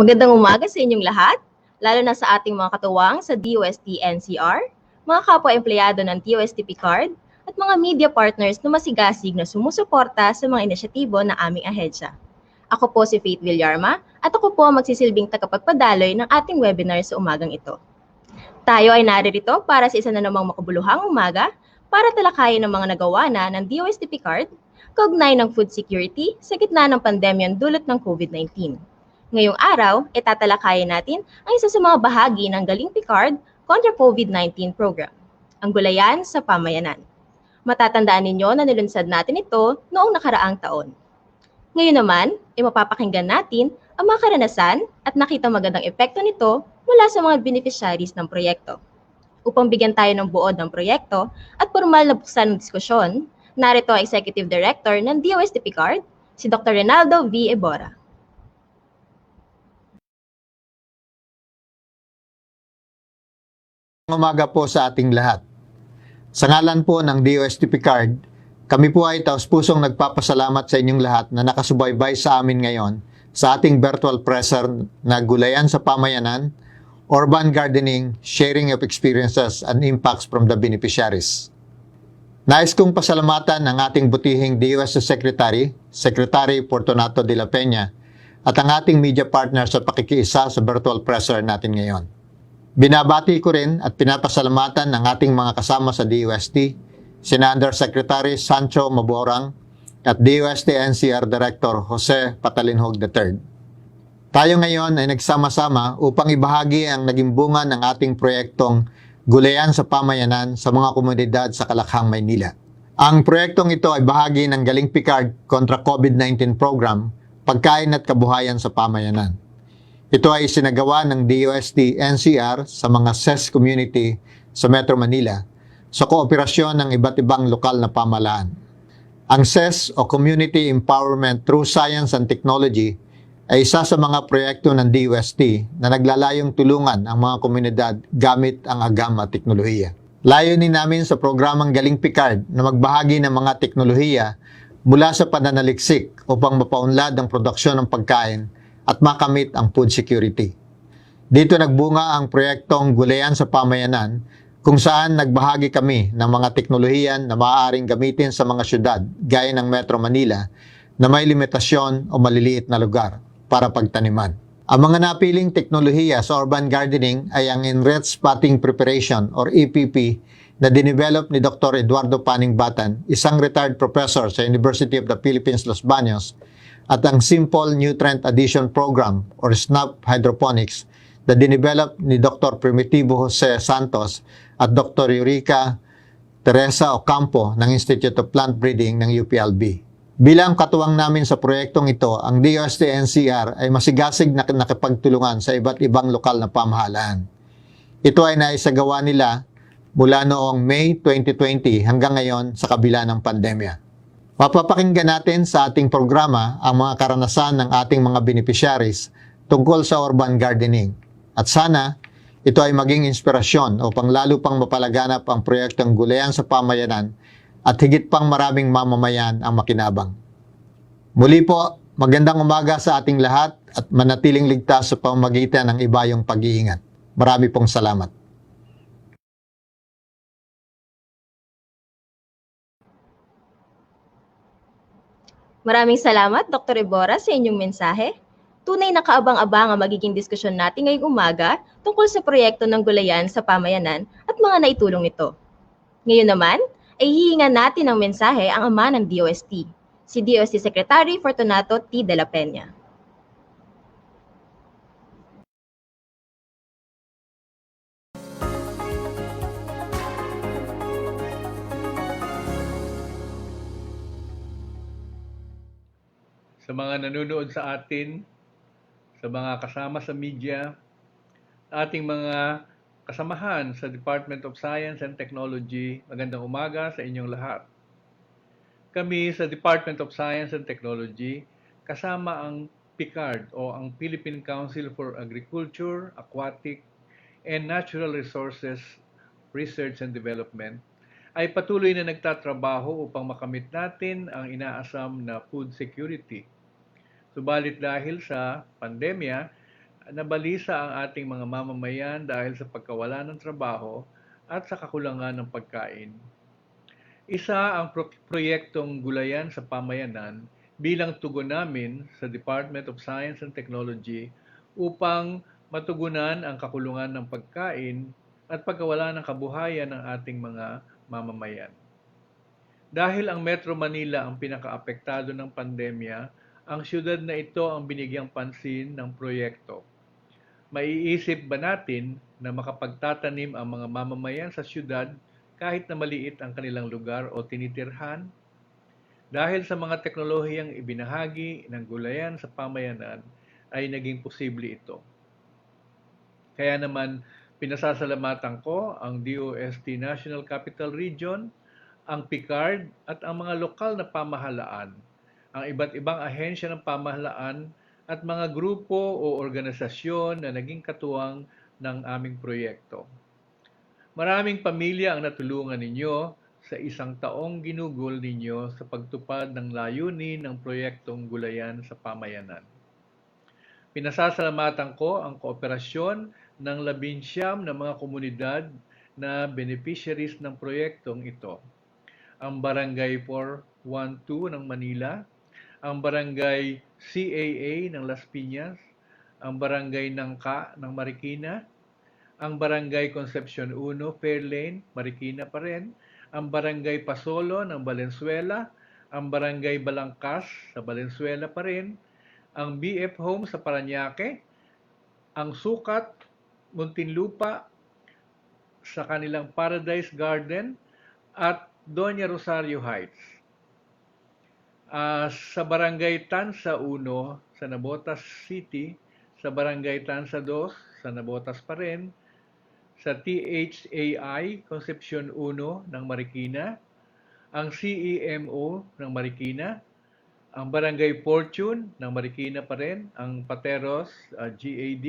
Magandang umaga sa inyong lahat, lalo na sa ating mga katuwang sa DOST-NCR, mga kapwa-empleyado ng DOST Picard, at mga media partners na masigasig na sumusuporta sa mga inisyatibo ng aming ahensya. Ako po si Faith Villarma at ako po ang magsisilbing tagapagpadaloy ng ating webinar sa umagang ito. Tayo ay naririto para sa isa na namang makabuluhang umaga para talakayin ang mga nagawa na ng DOST Picard kaugnay ng food security sa gitna ng pandemyang dulot ng COVID-19. Ngayong araw, itatalakayin natin ang isa sa mga bahagi ng Galing Picard kontra COVID-19 program, ang gulayan sa pamayanan. Matatandaan ninyo na nilunsad natin ito noong nakaraang taon. Ngayon naman, mapapakinggan natin ang mga karanasan at nakita magandang epekto nito mula sa mga beneficiaries ng proyekto. Upang bigyan tayo ng buod ng proyekto at formal na buksan ng diskusyon, narito ang Executive Director ng DOST Picard, si Dr. Rinaldo V. Ebora. Umaga po sa ating lahat. Sa ngalan po ng DOST Picard, kami po ay taus-pusong nagpapasalamat sa inyong lahat na nakasubaybay sa amin ngayon sa ating virtual presser na Gulayan sa Pamayanan, Urban Gardening, Sharing of Experiences and Impacts from the Beneficiaries. Nais kong pasalamatan ang ating butihing DOST Secretary, Secretary Fortunato de la Peña, at ang ating media partner sa pakikiisa sa virtual presser natin ngayon. Binabati ko rin at pinapasalamatan ng ating mga kasama sa DOST, sina Undersecretary Sancho Maborang at DOST NCR Director Jose Patalinhog III. Tayo ngayon ay nagsama-sama upang ibahagi ang naging bunga ng ating proyektong Gulayan sa Pamayanan sa mga komunidad sa Kalakhang, Maynila. Ang proyektong ito ay bahagi ng Galing Picard kontra COVID-19 program, Pagkain at Kabuhayan sa Pamayanan. Ito ay sinagawa ng DOST NCR sa mga SES community sa Metro Manila sa kooperasyon ng iba't ibang lokal na pamahalaan. Ang SES o Community Empowerment Through Science and Technology ay isa sa mga proyekto ng DOST na naglalayong tulungan ang mga komunidad gamit ang agam at teknolohiya. Layunin namin sa programang Galing Picard na magbahagi ng mga teknolohiya mula sa pananaliksik upang mapaunlad ang produksyon ng pagkain at makamit ang food security. Dito nagbunga ang proyektong Gulayan sa Pamayanan kung saan nagbahagi kami ng mga teknolohiya na maaaring gamitin sa mga syudad gaya ng Metro Manila na may limitasyon o maliliit na lugar para pagtaniman. Ang mga napiling teknolohiya sa urban gardening ay ang Enriched Spotting Preparation or EPP na dinevelop ni Dr. Eduardo Paning Batan, isang retired professor sa University of the Philippines, Los Baños, at ang Simple Nutrient Addition Program or SNAP Hydroponics na dinevelop ni Dr. Primitivo Jose Santos at Dr. Eureka Teresa Ocampo ng Institute of Plant Breeding ng UPLB. Bilang katuwang namin sa proyektong ito, ang DOST NCR ay masigasig na nakipagtulungan sa iba't ibang lokal na pamahalaan. Ito ay naisagawa nila mula noong May 2020 hanggang ngayon sa kabila ng pandemya. Mapapakinggan natin sa ating programa ang mga karanasan ng ating mga beneficiaries tungkol sa urban gardening. At sana, ito ay maging inspirasyon upang lalo pang mapalaganap ang proyektong Gulayan sa Pamayanan at higit pang maraming mamamayan ang makinabang. Muli po, magandang umaga sa ating lahat at manatiling ligtas sa pamamagitan ng ibayong pag-iingat. Marami pong salamat. Maraming salamat, Dr. Iborra, sa inyong mensahe. Tunay na kaabang-abang ang magiging diskusyon natin ngayong umaga tungkol sa proyekto ng Gulayan sa Pamayanan at mga naitulong ito. Ngayon naman, ay hihingan natin ng mensahe ang ama ng DOST, si DOST Secretary Fortunato T. de la Peña. Sa mga nanonood sa atin, sa mga kasama sa media, ating mga kasamahan sa Department of Science and Technology, magandang umaga sa inyong lahat. Kami sa Department of Science and Technology, kasama ang PICARD o ang Philippine Council for Agriculture, Aquatic, and Natural Resources Research and Development, ay patuloy na nagtatrabaho upang makamit natin ang inaasam na food security. Subalit dahil sa pandemya, nabalisa ang ating mga mamamayan dahil sa pagkawala ng trabaho at sa kakulangan ng pagkain. Isa ang proyektong Gulayan sa Pamayanan bilang tugon namin sa Department of Science and Technology upang matugunan ang kakulangan ng pagkain at pagkawala ng kabuhayan ng ating mga mamamayan. Dahil ang Metro Manila ang pinakaapektado ng pandemya, ang siyudad na ito ang binigyang pansin ng proyekto. Maiisip ba natin na makapagtatanim ang mga mamamayan sa siyudad kahit na maliit ang kanilang lugar o tinitirhan? Dahil sa mga teknolohiyang ibinahagi ng Gulayan sa Pamayanan, ay naging posible ito. Kaya naman, pinasasalamatan ko ang DOST National Capital Region, ang PICARD at ang mga lokal na pamahalaan, ang iba't ibang ahensya ng pamahalaan at mga grupo o organisasyon na naging katuwang ng aming proyekto. Maraming pamilya ang natulungan ninyo sa isang taong ginugol ninyo sa pagtupad ng layunin ng proyektong Gulayan sa Pamayanan. Pinasasalamatan ko ang kooperasyon ng 19 na mga komunidad na beneficiaries ng proyektong ito. Ang Barangay 412 ng Manila, ang Barangay CAA ng Las Piñas, ang Barangay Nangka ng Marikina, ang Barangay Concepcion 1, Fairlane, Marikina pa rin, ang Barangay Pasolo ng Valenzuela, ang Barangay Balangkas sa Valenzuela pa rin, ang BF Home sa Parañaque, ang Sukat, Muntinlupa sa kanilang Paradise Garden at Doña Rosario Heights. Sa Barangay Tansa 1 sa Navotas City, sa Barangay Tansa 2 sa Navotas pa rin, sa THAI Concepcion 1 ng Marikina, ang CEMO ng Marikina, ang Barangay Fortune ng Marikina pa rin, ang Pateros GAD,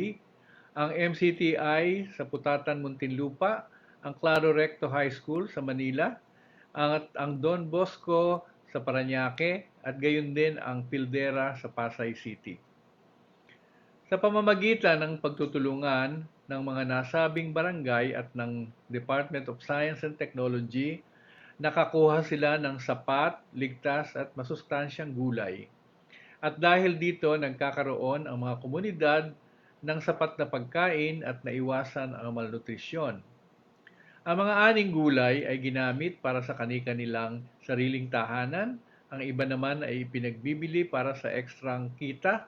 ang MCTI sa Putatan, Muntinlupa, ang Claro Recto High School sa Manila, ang Don Bosco sa Parañaque at gayon din ang Pildera sa Pasay City. Sa pamamagitan ng pagtutulungan ng mga nasabing barangay at ng Department of Science and Technology, nakakuha sila ng sapat, ligtas at masustansyang gulay. At dahil dito nagkakaroon ang mga komunidad ng sapat na pagkain at naiwasan ang malnutrisyon. Ang mga aning gulay ay ginamit para sa kani-kanilang sariling tahanan, ang iba naman ay ipinagbibili para sa ekstrang kita,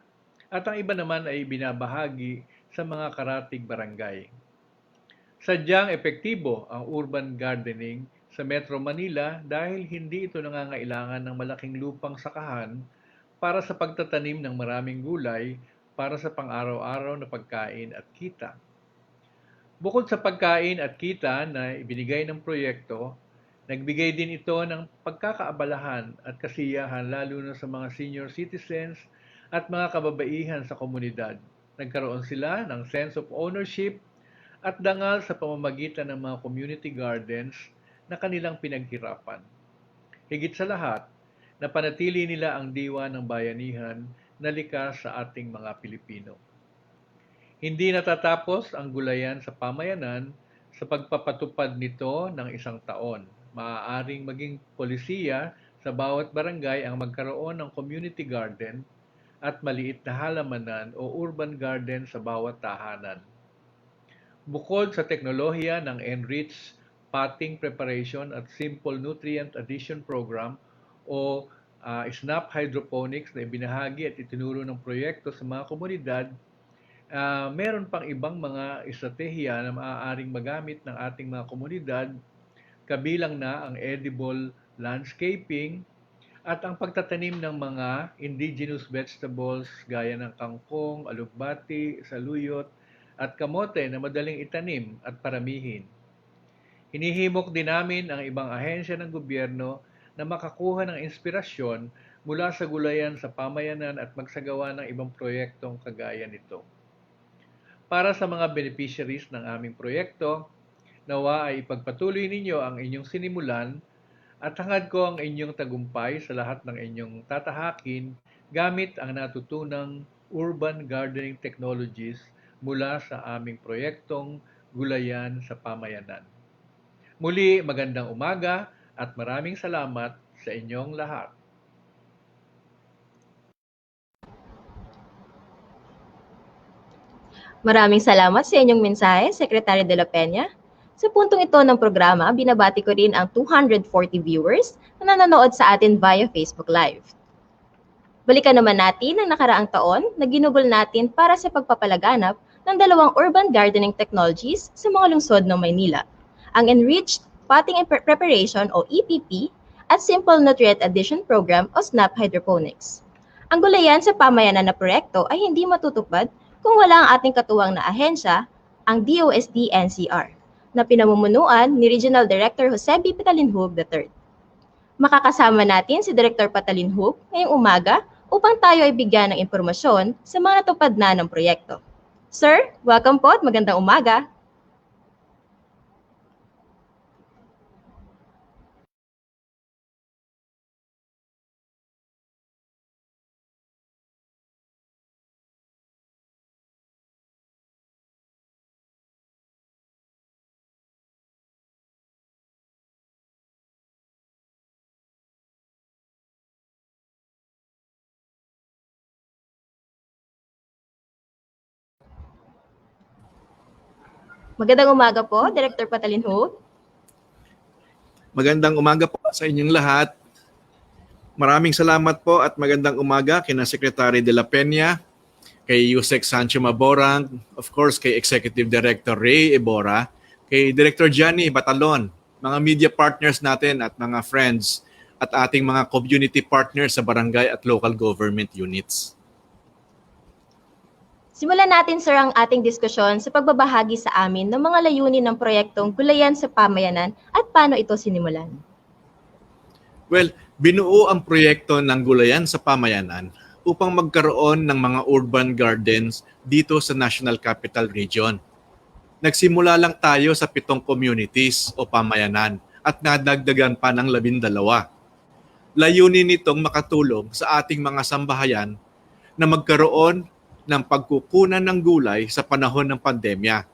at ang iba naman ay binabahagi sa mga karatig barangay. Sadyang epektibo ang urban gardening sa Metro Manila dahil hindi ito nangangailangan ng malaking lupang sakahan para sa pagtatanim ng maraming gulay para sa pang-araw-araw na pagkain at kita. Bukod sa pagkain at kita na ibinigay ng proyekto, nagbigay din ito ng pagkakaabalahan at kasiyahan lalo na sa mga senior citizens at mga kababaihan sa komunidad. Nagkaroon sila ng sense of ownership at dangal sa pamamagitan ng mga community gardens na kanilang pinaghirapan. Higit sa lahat, napanatili nila ang diwa ng bayanihan na likas sa ating mga Pilipino. Hindi natatapos ang gulayan sa pamayanan sa pagpapatupad nito ng isang taon. Maaaring maging polisiya sa bawat barangay ang magkaroon ng community garden at maliit na halamanan o urban garden sa bawat tahanan. Bukod sa teknolohiya ng Enriched Potting Preparation at Simple Nutrient Addition Program o SNAP Hydroponics na ibinahagi at itinuro ng proyekto sa mga komunidad, meron pang ibang mga estratehiya na maaaring magamit ng ating mga komunidad, kabilang na ang edible landscaping at ang pagtatanim ng mga indigenous vegetables gaya ng kangkong, alugbati, saluyot at kamote na madaling itanim at paramihin. Hinihimok din namin ang ibang ahensya ng gobyerno na makakuha ng inspirasyon mula sa gulayan sa pamayanan at magsagawa ng ibang proyektong kagaya nito. Para sa mga beneficiaries ng aming proyekto, nawa ay ipagpatuloy ninyo ang inyong sinimulan at hangad ko ang inyong tagumpay sa lahat ng inyong tatahakin gamit ang natutunang urban gardening technologies mula sa aming proyektong Gulayan sa Pamayanan. Muli, magandang umaga at maraming salamat sa inyong lahat. Maraming salamat sa inyong mensahe, Secretary De La Peña. Sa puntong ito ng programa, binabati ko rin ang 240 viewers na nanonood sa atin via Facebook Live. Balikan naman natin ang nakaraang taon na ginugol natin para sa pagpapalaganap ng dalawang urban gardening technologies sa mga lungsod ng Maynila, ang Enriched Potting and Preparation o EPP at Simple Nutrient Addition Program o SNAP Hydroponics. Ang gulayan sa pamayanan na proyekto ay hindi matutupad kung wala ang ating katuwang na ahensya, ang DOST-NCR, na pinamumunuan ni Regional Director Jose B. Patalinhub III. Makakasama natin si Director Patalinhub ngayong umaga upang tayo ay bigyan ng impormasyon sa mga natupad na ng proyekto. Sir, welcome po at magandang umaga. Magandang umaga po, Director Patalinhub. Magandang umaga po sa inyong lahat. Maraming salamat po at magandang umaga kina Secretary de la Peña, kay Yusek Sancho Maborang, of course kay Executive Director Ray Ebora, kay Director Johnny Batalon, mga media partners natin at mga friends at ating mga community partners sa barangay at local government units. Simulan natin, sir, ang ating diskusyon sa pagbabahagi sa amin ng mga layunin ng proyektong Gulayan sa Pamayanan at paano ito sinimulan. Well, binuo ang proyekto ng Gulayan sa Pamayanan upang magkaroon ng mga urban gardens dito sa National Capital Region. Nagsimula lang tayo sa 7 communities o pamayanan at nadagdagan pa ng 12. Layunin nitong makatulong sa ating mga sambahayan na magkaroon ng pagkukunan ng gulay sa panahon ng pandemya.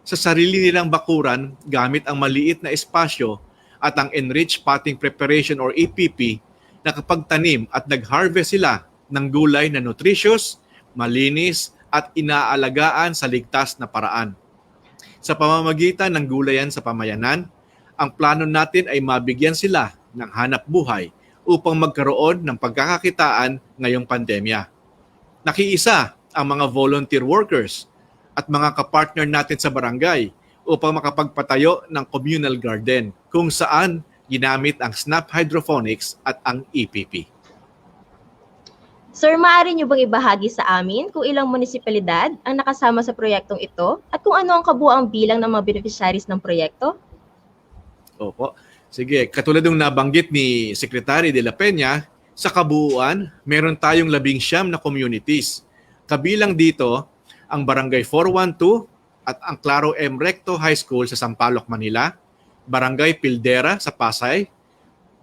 Sa sarili nilang bakuran gamit ang maliit na espasyo at ang Enriched Potting Preparation or EPP na kapag tanim at nag-harvest sila ng gulay na nutritious, malinis at inaalagaan sa ligtas na paraan. Sa pamamagitan ng Gulayan sa Pamayanan, ang plano natin ay mabigyan sila ng hanap buhay upang magkaroon ng pagkakakitaan ngayong pandemya. Nakiisa ang mga volunteer workers at mga kapartner natin sa barangay upang makapagpatayo ng communal garden kung saan ginamit ang SNAP Hydroponics at ang EPP. Sir, maaari niyo bang ibahagi sa amin kung ilang munisipalidad ang nakasama sa proyektong ito at kung ano ang kabuuang bilang ng mga beneficiaries ng proyekto? Opo. Sige, katulad ng nabanggit ni Secretary de la Peña, sa kabuuan, meron tayong 19 na communities. Kabilang dito ang Barangay 412 at ang Claro M. Recto High School sa Sampaloc, Manila, Barangay Pildera sa Pasay,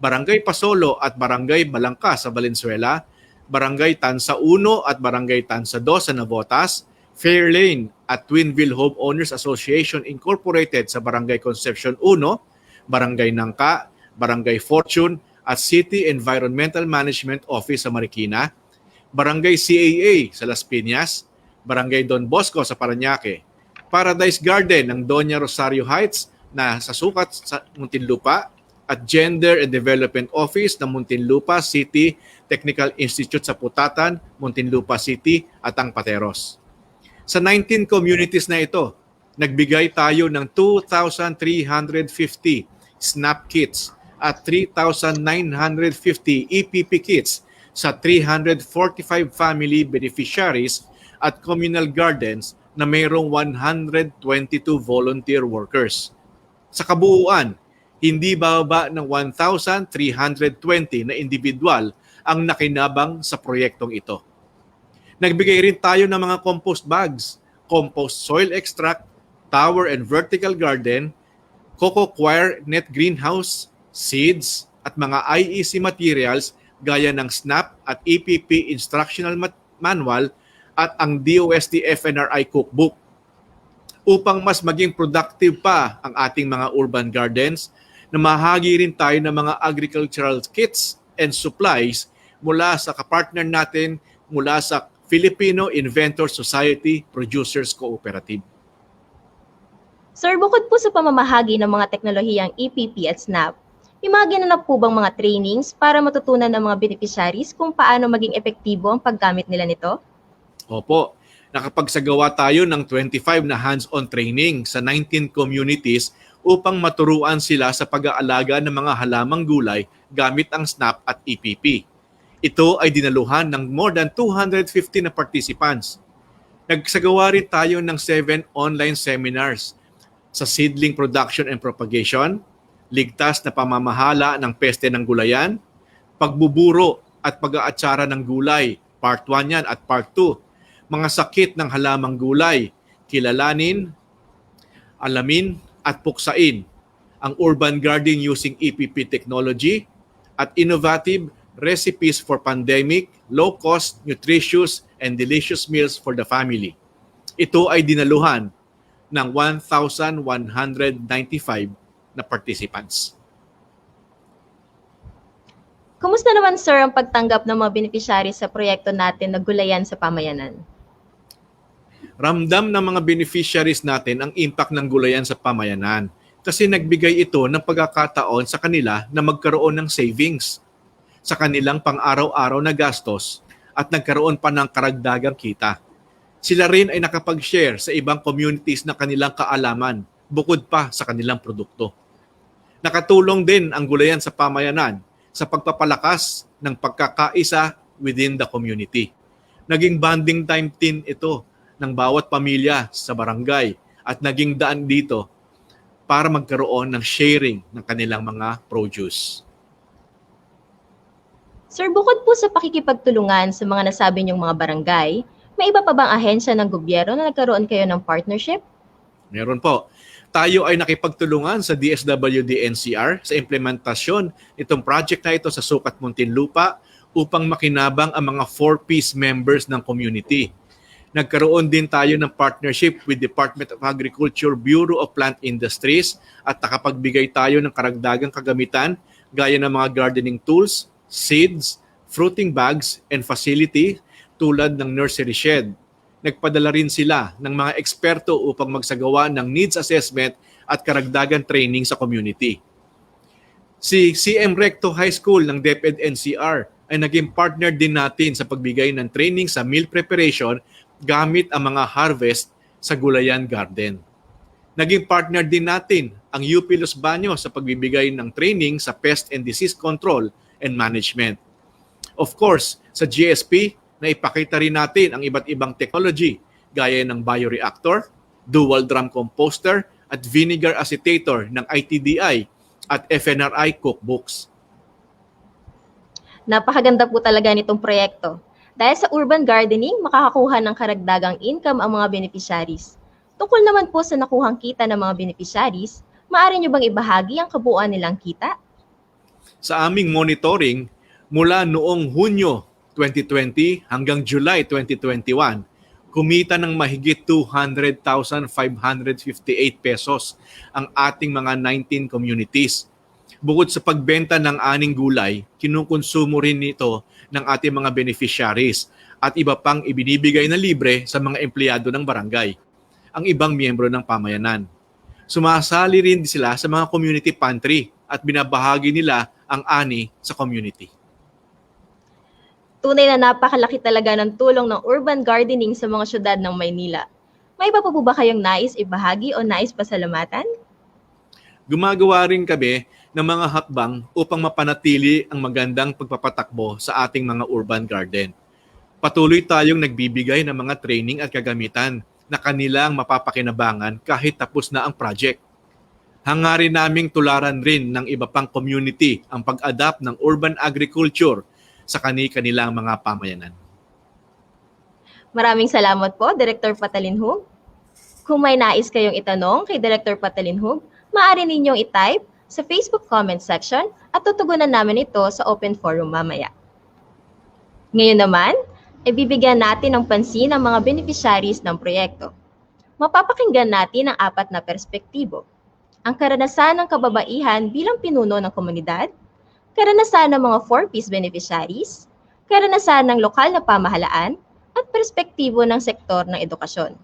Barangay Pasolo at Barangay Balangka sa Valenzuela, Barangay Tansa 1 at Barangay Tansa 2 sa Navotas, Fairlane at Twinville Homeowners Association Incorporated sa Barangay Concepcion 1, Barangay Nangka, Barangay Fortune at City Environmental Management Office sa Marikina, Barangay CAA sa Las Piñas, Barangay Don Bosco sa Parañaque, Paradise Garden ng Doña Rosario Heights na sa Sukat sa Muntinlupa at Gender and Development Office ng Muntinlupa City Technical Institute sa Putatan, Muntinlupa City at ang Pateros. Sa 19 communities na ito, nagbigay tayo ng 2,350 SNAP kits at 3,950 EPP kits sa 345 family beneficiaries at communal gardens na mayroong 122 volunteer workers. Sa kabuuan, hindi bababa ng 1,320 na individual ang nakinabang sa proyektong ito. Nagbigay rin tayo ng mga compost bags, compost soil extract, tower and vertical garden, coco coir net greenhouse, seeds, at mga IEC materials gaya ng SNAP at EPP Instructional Manual at ang DOST FNRI Cookbook. Upang mas maging productive pa ang ating mga urban gardens, namahagi rin tayo ng mga agricultural kits and supplies mula sa kapartner natin mula sa Filipino Inventor Society Producers Cooperative. Sir, bukod po sa pamamahagi ng mga teknolohiyang EPP at SNAP, may mga ginanap po bang mga trainings para matutunan ng mga beneficiaries kung paano maging epektibo ang paggamit nila nito? Opo, nakapagsagawa tayo ng 25 na hands-on training sa 19 communities upang maturuan sila sa pag-aalaga ng mga halamang gulay gamit ang SNAP at EPP. Ito ay dinaluhan ng more than 250 na participants. Nagsagawa rin tayo ng 7 online seminars sa seedling production and propagation, ligtas na pamamahala ng peste ng gulayan, pagbuburo at pag-aatsara ng gulay, part 1 yan at part 2, mga sakit ng halamang gulay, kilalanin, alamin at puksain, ang urban gardening using EPP technology, at innovative recipes for pandemic, low-cost, nutritious, and delicious meals for the family. Ito ay dinaluhan ng 1,195 na participants. Kumusta naman, sir, ang pagtanggap ng mga beneficiaries sa proyekto natin na Gulayan sa Pamayanan? Ramdam ng mga beneficiaries natin ang impact ng gulayan sa pamayanan. kasi nagbigay ito ng pagkakataon sa kanila na magkaroon ng savings sa kanilang pang-araw-araw na gastos at nagkaroon pa ng karagdagang kita. Sila rin ay nakapag-share sa ibang communities na kanilang kaalaman bukod pa sa kanilang produkto. Nakatulong din ang gulayan sa pamayanan sa pagpapalakas ng pagkakaisa within the community. Naging bonding time din ito ng bawat pamilya sa barangay at naging daan dito para magkaroon ng sharing ng kanilang mga produce. Sir, bukod po sa pakikipagtulungan sa mga nasabi niyong mga barangay, may iba pa bang ahensya ng gobyerno na nagkaroon kayo ng partnership? Meron po. Tayo ay nakipagtulungan sa DSWD-NCR sa implementasyon nitong project na ito sa Sukat Muntinlupa upang makinabang ang mga 4Ps members ng community. Nagkaroon din tayo ng partnership with Department of Agriculture Bureau of Plant Industries at nakapagbigay tayo ng karagdagang kagamitan gaya ng mga gardening tools, seeds, fruiting bags, and facility tulad ng nursery shed. Nagpadala rin sila ng mga eksperto upang magsagawa ng needs assessment at karagdagan training sa community. Si CM Recto High School ng DepEd-NCR ay naging partner din natin sa pagbigay ng training sa meal preparation gamit ang mga harvest sa Gulayan Garden. Naging partner din natin ang UP Los Baños sa pagbibigay ng training sa pest and disease control and management. Of course, sa GSP, naipakita rin natin ang iba't ibang technology gaya ng bioreactor, dual drum composter at vinegar acetator ng ITDI at FNRI cookbooks. Napakaganda po talaga nitong proyekto. Dahil sa urban gardening, makakakuha ng karagdagang income ang mga beneficiaries. Tungkol naman po sa nakuhang kita ng mga beneficiaries, maaari nyo bang ibahagi ang kabuuan nilang kita? Sa aming monitoring, mula noong Hunyo 2020 hanggang July 2021, kumita ng mahigit 200,558 pesos ang ating mga 19 communities. Bukod sa pagbenta ng aning gulay, kinukonsumo rin nito ng ating mga beneficiaries at iba pang ibinibigay na libre sa mga empleyado ng barangay, ang ibang miyembro ng pamayanan. Sumasali rin sila sa mga community pantry at binabahagi nila ang ani sa community. Tunay na napakalaki talaga ng tulong ng urban gardening sa mga syudad ng Maynila. May iba pa po ba kayong nais ibahagi o nais pasalamatan? Gumagawa rin kami ng mga hakbang upang mapanatili ang magandang pagpapatakbo sa ating mga urban garden. Patuloy tayong nagbibigay ng mga training at kagamitan na kanilang mapapakinabangan kahit tapos na ang project. Hangarin naming tularan rin ng iba pang community ang pag-adapt ng urban agriculture sa kanilang mga pamayanan. Maraming salamat po, Director Patalinhug. Kung may nais kayong itanong kay Director Patalinhug, maaari ninyong i-type sa Facebook comment section at tutugunan namin ito sa open forum mamaya. Ngayon naman, ibibigyan natin ng pansin ang mga beneficiaries ng proyekto. Mapapakinggan natin ang 4 na perspektibo. Ang karanasan ng kababaihan bilang pinuno ng komunidad, karanasan ng mga 4Ps beneficiaries, karanasan ng lokal na pamahalaan, at perspektibo ng sektor ng edukasyon.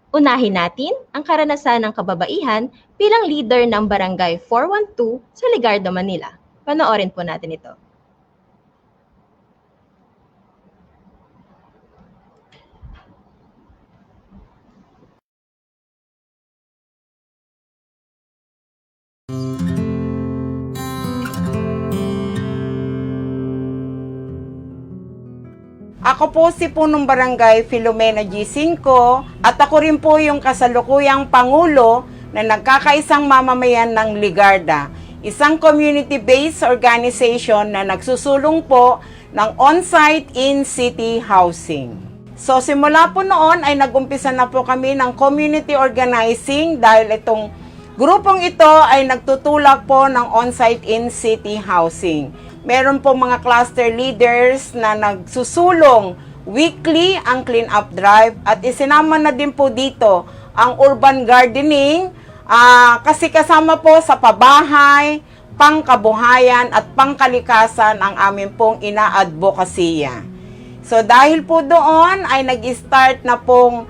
Unahin natin ang karanasan ng kababaihan bilang leader ng Barangay 412 sa Ligarda, Manila. Panoorin po natin ito. Ako po si Punong Barangay Filomena G5 at ako rin po yung kasalukuyang Pangulo na nagkakaisang mamamayan ng Ligarda, isang community-based organization na nagsusulong po ng on-site in-city housing. So simula po noon ay nag-umpisa na po kami ng community organizing dahil itong grupong ito ay nagtutulak po ng on-site in-city housing. Meron po mga cluster leaders na nagsusulong weekly ang clean-up drive at isinama na din po dito ang urban gardening kasi kasama po sa pabahay, pangkabuhayan at pangkalikasan ang amin pong ina-advokasya. So dahil po doon ay nag-start na pong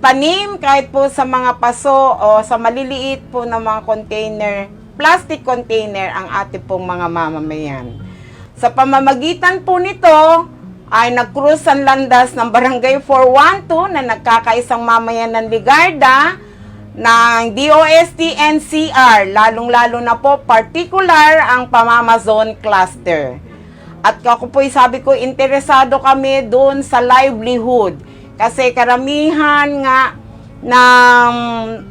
tanim kahit po sa mga paso o sa maliliit po na mga container, plastic container ang ating pong mga mamamayan. Sa pamamagitan po nito ay nag-cruise ang landas ng Barangay 412 na nagkakaisang mamayan ng Ligarda ng DOST-NCR, lalong-lalo na po particular ang Pamamazon Cluster. At ako po sabi ko, interesado kami doon sa livelihood. Kasi karamihan nga ng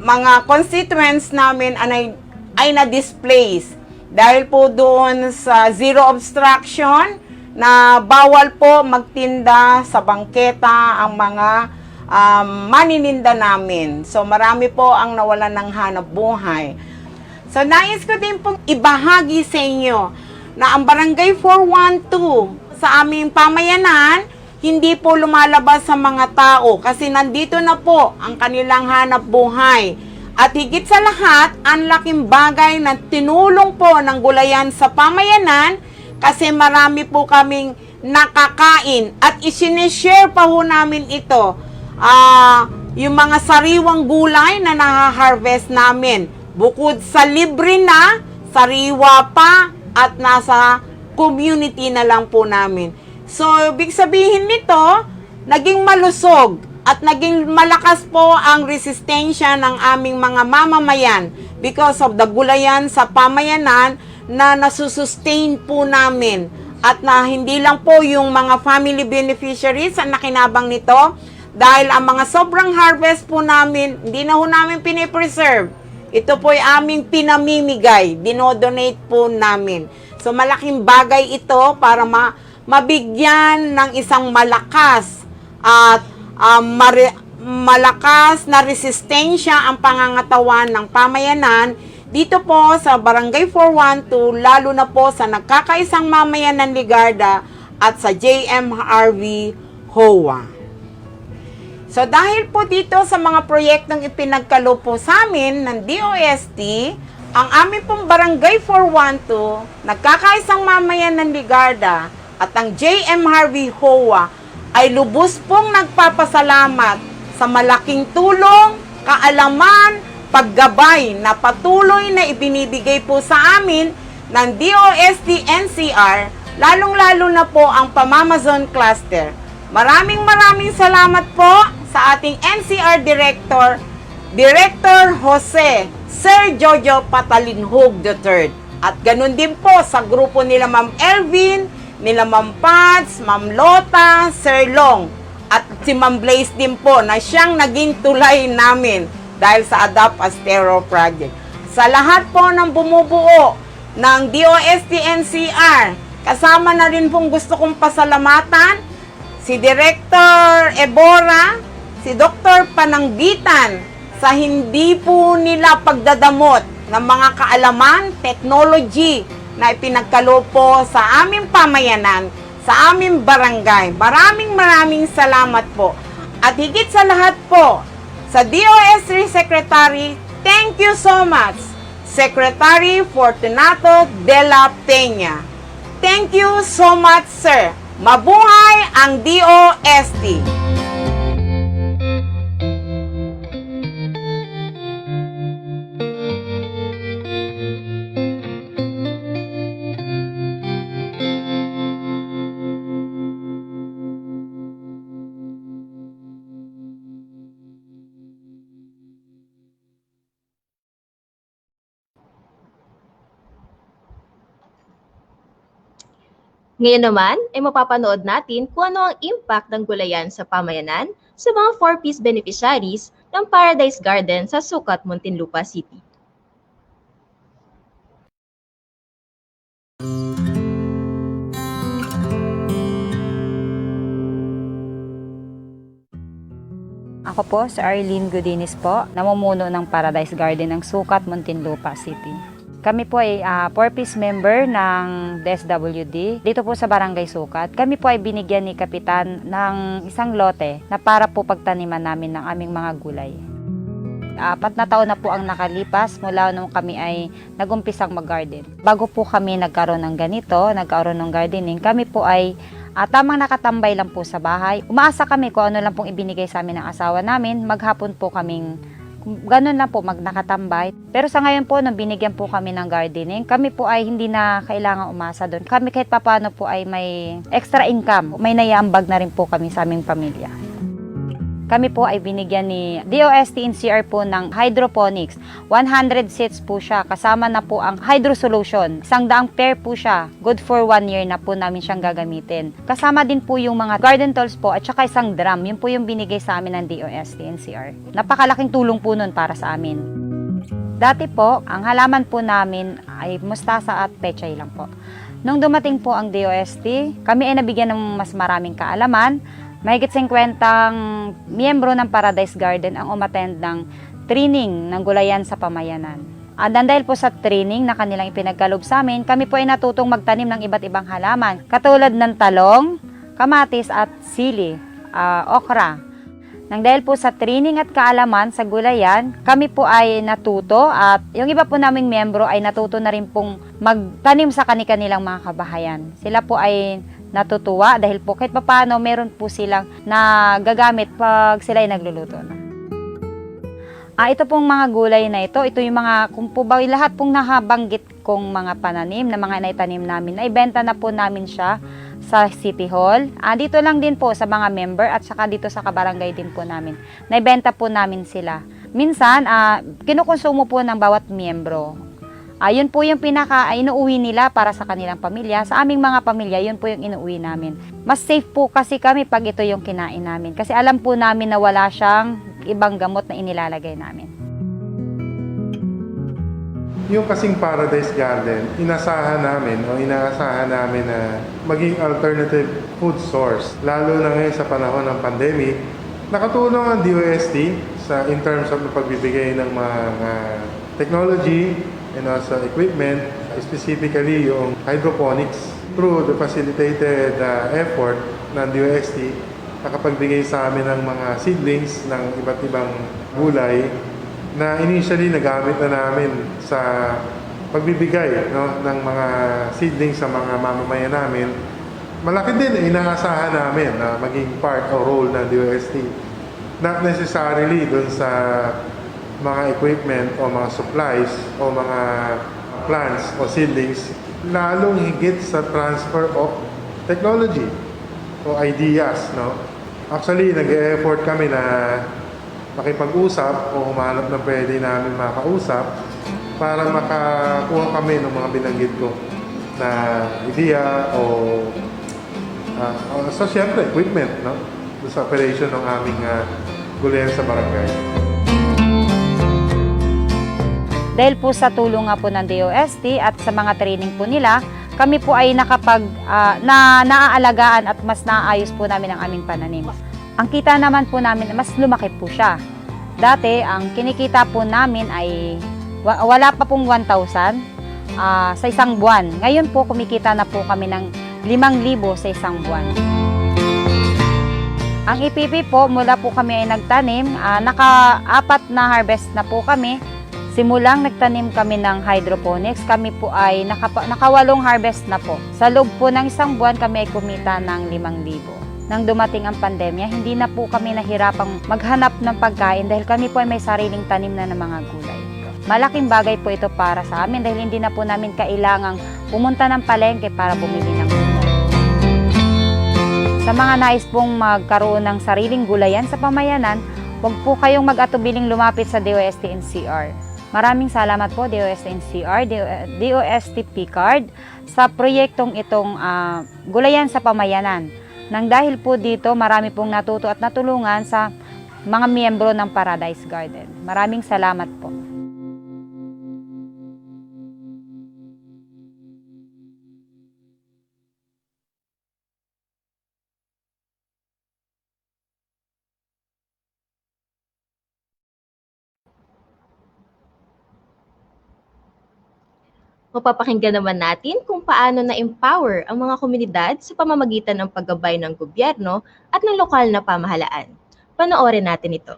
mga constituents namin ay na-displace. Dahil po doon sa zero obstruction na bawal po magtinda sa bangketa ang mga manininda namin. So marami po ang nawalan ng hanap buhay. So nais ko din pong ibahagi sa inyo na ang Barangay 412 sa aming pamayanan, hindi po lumalabas sa mga tao kasi nandito na po ang kanilang hanap buhay. At higit sa lahat, ang laking bagay na tinulong po ng Gulayan sa pamayanan kasi marami po kaming nakakain at isinishare pa ho namin ito. Yung mga sariwang gulay na naha-harvest namin. Bukod sa libre na, sariwa pa at nasa community na lang po namin. So, ibig sabihin nito, naging malusog at naging malakas po ang resistensya ng aming mga mamamayan because of the Gulayan sa pamayanan na nasusustain po namin. At na hindi lang po yung mga family beneficiaries ang nakinabang nito dahil ang mga sobrang harvest po namin, hindi na ho namin pinipreserve. Ito po ay aming pinamimigay, dinodonate po namin. So malaking bagay ito para mabigyan ng isang malakas at malakas na resistensya ang pangangatawan ng pamayanan dito po sa Barangay 412, lalo na po sa nagkakaisang mamayan ng Ligarda at sa JMRV HOA. So dahil po dito sa mga proyektong ipinagkaloob po sa amin ng DOST, ang aming pong Barangay 412, nagkakaisang mamayan ng Ligarda at ang JMRV HOA ay lubos pong nagpapasalamat sa malaking tulong, kaalaman, paggabay na patuloy na ibinibigay po sa amin ng DOST-NCR, lalong-lalo na po ang Pamamazon Cluster. Maraming salamat po sa ating NCR Director Jose Sir Jojo Patalinhog III. At ganun din po sa grupo nila Ma'am Elvin, nila Ma'am Pats, Ma'am Lota, Sir Long, at si Ma'am Blaze din po na siyang naging tulay namin dahil sa Adapt Astero Project. Sa lahat po ng bumubuo ng DOST-NCR, kasama na rin pong gusto kong pasalamatan si Director Ebora, si Dr. Pananggitan sa hindi po nila pagdadamot ng mga kaalaman, technology na ipinagkaloob po sa aming pamayanan, sa aming barangay. Maraming salamat po. At higit sa lahat po, sa DOST Secretary, thank you so much, Secretary Fortunato de la Peña. Thank you so much, sir. Mabuhay ang DOST! Ngayon naman, ay mapapanood natin kung ano ang impact ng Gulayan sa pamayanan sa mga 4-piece beneficiaries ng Paradise Garden sa Sucat, Muntinlupa City. Ako po, si Arlene Gudinis po, namumuno ng Paradise Garden ng Sucat, Muntinlupa City. Kami po ay 4-piece member ng DSWD dito po sa Barangay Sucat. Kami po ay binigyan ni Kapitan ng isang lote na para po pagtaniman namin ng aming mga gulay. 4 na taon na po ang nakalipas mula nung kami ay nagumpisang mag-garden. Bago po kami nagkaroon ng ganito, nagkaroon ng gardening, kami po ay At tamang nakatambay lang po sa bahay. Umaasa kami kung ano lang pong ibinigay sa amin ng asawa namin, maghapon po kaming ganun lang po, nakatambay. Pero sa ngayon po, nung binigyan po kami ng gardening, kami po ay hindi na kailangan umasa doon. Kami kahit papano po ay may extra income. May naiambag na rin po kami sa aming pamilya. Kami po ay binigyan ni DOST NCR po ng hydroponics. 100 seeds po siya. Kasama na po ang hydro solution. 100 pair po siya. Good for 1 year na po namin siyang gagamitin. Kasama din po yung mga garden tools po at saka isang drum. Yun po yung binigay sa amin ng DOST NCR. Napakalaking tulong po nun para sa amin. Dati po, ang halaman po namin ay mustasa at pechay lang po. Nung dumating po ang DOST, kami ay nabigyan ng mas maraming kaalaman. Mahigit 50 miyembro ng Paradise Garden ang umattend ng training ng gulayan sa pamayanan. At dahil po sa training na kanilang ipinagkaloob sa amin, kami po ay natutong magtanim ng iba't ibang halaman, katulad ng talong, kamatis at sili, okra. Nang dahil po sa training at kaalaman sa gulayan, kami po ay natuto at yung iba po naming miyembro ay natuto na rin pong magtanim sa kanilang mga kabahayan. Sila po ay natutuwa dahil po kahit papaano meron po silang nagagamit pag sila ay nagluluto na. Ito pong mga gulay na ito yung mga, kung po ba lahat pong nahabanggit kong mga pananim na mga naitanim namin, naibenta na po namin siya sa City Hall. Dito lang din po sa mga member at saka dito sa kabarangay din po namin. Naibenta po namin sila. Minsan, kinukonsumo po ng bawat miyembro. Yun po yung inuuwi nila para sa kanilang pamilya. Sa aming mga pamilya, yun po yung inuuwi namin. Mas safe po kasi kami pag ito yung kinain namin. Kasi alam po namin na wala siyang ibang gamot na inilalagay namin. Yung kasing Paradise Garden, inaasahan namin na maging alternative food source. Lalo na ngayon sa panahon ng pandemic, nakatulong ang DOST in terms of pagbibigay ng mga technology and also equipment, specifically yung hydroponics. Through the facilitated effort ng DOST, nakapagbigay sa amin ng mga seedlings ng iba't ibang gulay na initially nagamit na namin sa pagbibigay ng mga seedlings sa mga mamamayan namin. Malaki din inaasahan namin na maging part o role ng DOST. Not necessarily dun sa mga equipment o mga supplies o mga plants o seedlings, lalong higit sa transfer of technology o ideas, no? Actually, nag-e-effort kami na makipag-usap o humanap na pwede namin makausap para makakuha kami ng mga binanggit ko na idea o so syempre equipment, no? Sa operation ng aming gulayan sa barangay. Dahil po sa tulong nga po ng DOST at sa mga training po nila, kami po ay naaalagaan at mas naayos po namin ang aming pananim. Ang kita naman po namin, mas lumaki po siya. Dati, ang kinikita po namin ay wala pa pong 1,000 sa isang buwan. Ngayon po, kumikita na po kami ng 5,000 sa isang buwan. Ang IPP po, mula po kami ay nagtanim, naka-4 na harvest na po kami. Simulang nagtanim kami ng hydroponics, kami po ay naka8 harvest na po. Sa loob po ng isang buwan kami ay kumita ng 5,000. Nang dumating ang pandemya, hindi na po kami nahirapang maghanap ng pagkain dahil kami po ay may sariling tanim na ng mga gulay. Malaking bagay po ito para sa amin dahil hindi na po namin kailangang pumunta ng palengke para bumili ng gulay. Sa mga nais pong magkaroon ng sariling gulayan sa pamayanan, huwag po kayong mag-atubiling lumapit sa DOST NCR. Maraming salamat po DOST NCR, DOST PCARD sa proyektong itong gulayan sa pamayanan. Nang dahil po dito, marami pong natuto at natulungan sa mga miyembro ng Paradise Garden. Maraming salamat po. Mapapakinggan naman natin kung paano na-empower ang mga komunidad sa pamamagitan ng paggabay ng gobyerno at ng lokal na pamahalaan. Panoorin natin ito.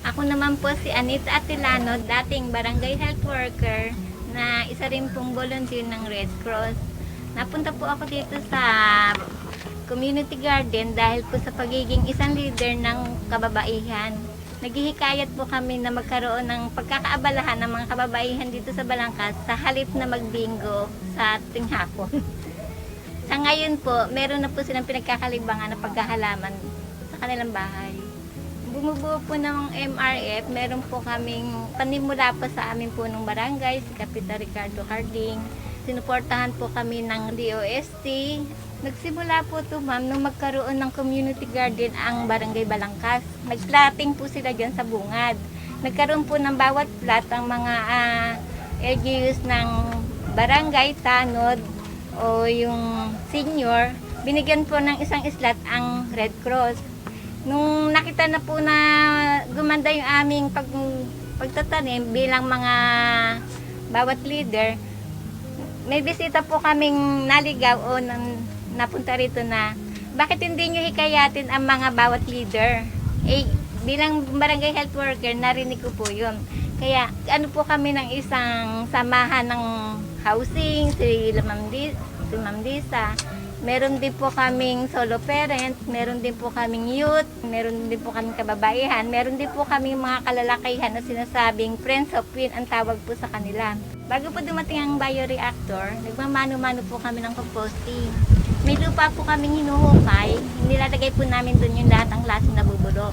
Ako naman naman po si Anita Atilano, dating barangay health worker na isa rin pong volunteer ng Red Cross. Napunta po ako dito sa community garden dahil po sa pagiging isang leader ng kababaihan. Naghihikayat po kami na magkaroon ng pagkakaabalahan ng mga kababaihan dito sa Balangkas sa halip na magbingo sa ating hapon. Sa ngayon po, meron na po silang pinagkakalibangan ng paghahalaman sa kanilang bahay. Bumubuo po ng MRF, meron po kaming panimula po sa amin po ng barangay, si Kapitan Ricardo Harding. Sinuportahan po kami ng DOST. Nagsimula po ito ma'am nung magkaroon ng community garden ang Barangay Balangkas. Nagplating po sila dyan sa bungad. Nagkaroon po ng bawat plat ang mga LGUs ng barangay, tanod, o yung senior, binigyan po ng isang slot ang Red Cross. Nung nakita na po na gumanda yung aming pagtatanim bilang mga bawat leader, may bisita po kaming naligaw o napunta rito na bakit hindi nyo hikayatin ang mga bawat leader? Bilang barangay health worker, narinig ko po yun. Kaya ano po kami ng isang samahan ng housing, si Ma'am Disa. Meron din po kaming solo parent, meron din po kaming youth, meron din po kaming kababaihan, meron din po kaming mga kalalakihan na sinasabing friends of Queen ang tawag po sa kanila. Bago po dumating ang bioreactor, nagmamano-mano po kami ng composting. May lupa po kaming hinuhukay, nilalagay po namin doon yung lahat ng lasong nabubulok.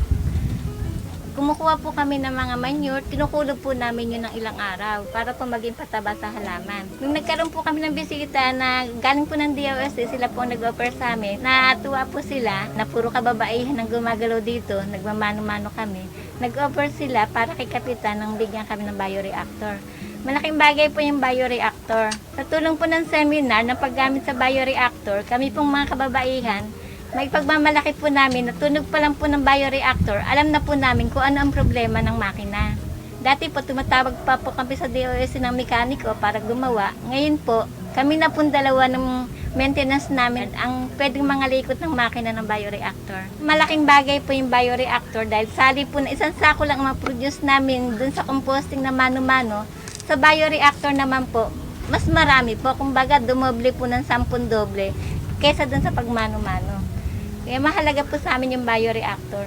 Kumukuha po kami ng mga manure, kinukulog po namin yun ng ilang araw para po maging pataba sa halaman. Nung nagkaroon po kami ng bisita na galing po ng DOST, sila po nag-offer sa amin. Natuwa po sila na puro kababaihan ang gumagalaw dito, nagmamano-mano kami. Nag-offer sila para kay Kapitan nang bigyan kami ng bioreactor. Malaking bagay po yung bioreactor. Sa tulong po ng seminar ng paggamit sa bioreactor, kami pong mga kababaihan, may pagmamalaki po namin na tunog pa lang po ng bioreactor, alam na po namin kung ano ang problema ng makina. Dati po tumatawag pa po kami sa DOST ng mekaniko para gumawa. Ngayon po, kami na po dalawa ng maintenance namin ang pwedeng mga likot ng makina ng bioreactor. Malaking bagay po yung bioreactor dahil sali po na isang sako lang ang ma-produce namin dun sa composting na mano-mano. Sa bioreactor naman po, mas marami po. Kumbaga, dumoble po ng 10 doble kaysa dun sa pagmano-mano. Kaya mahalaga po sa amin yung bioreactor.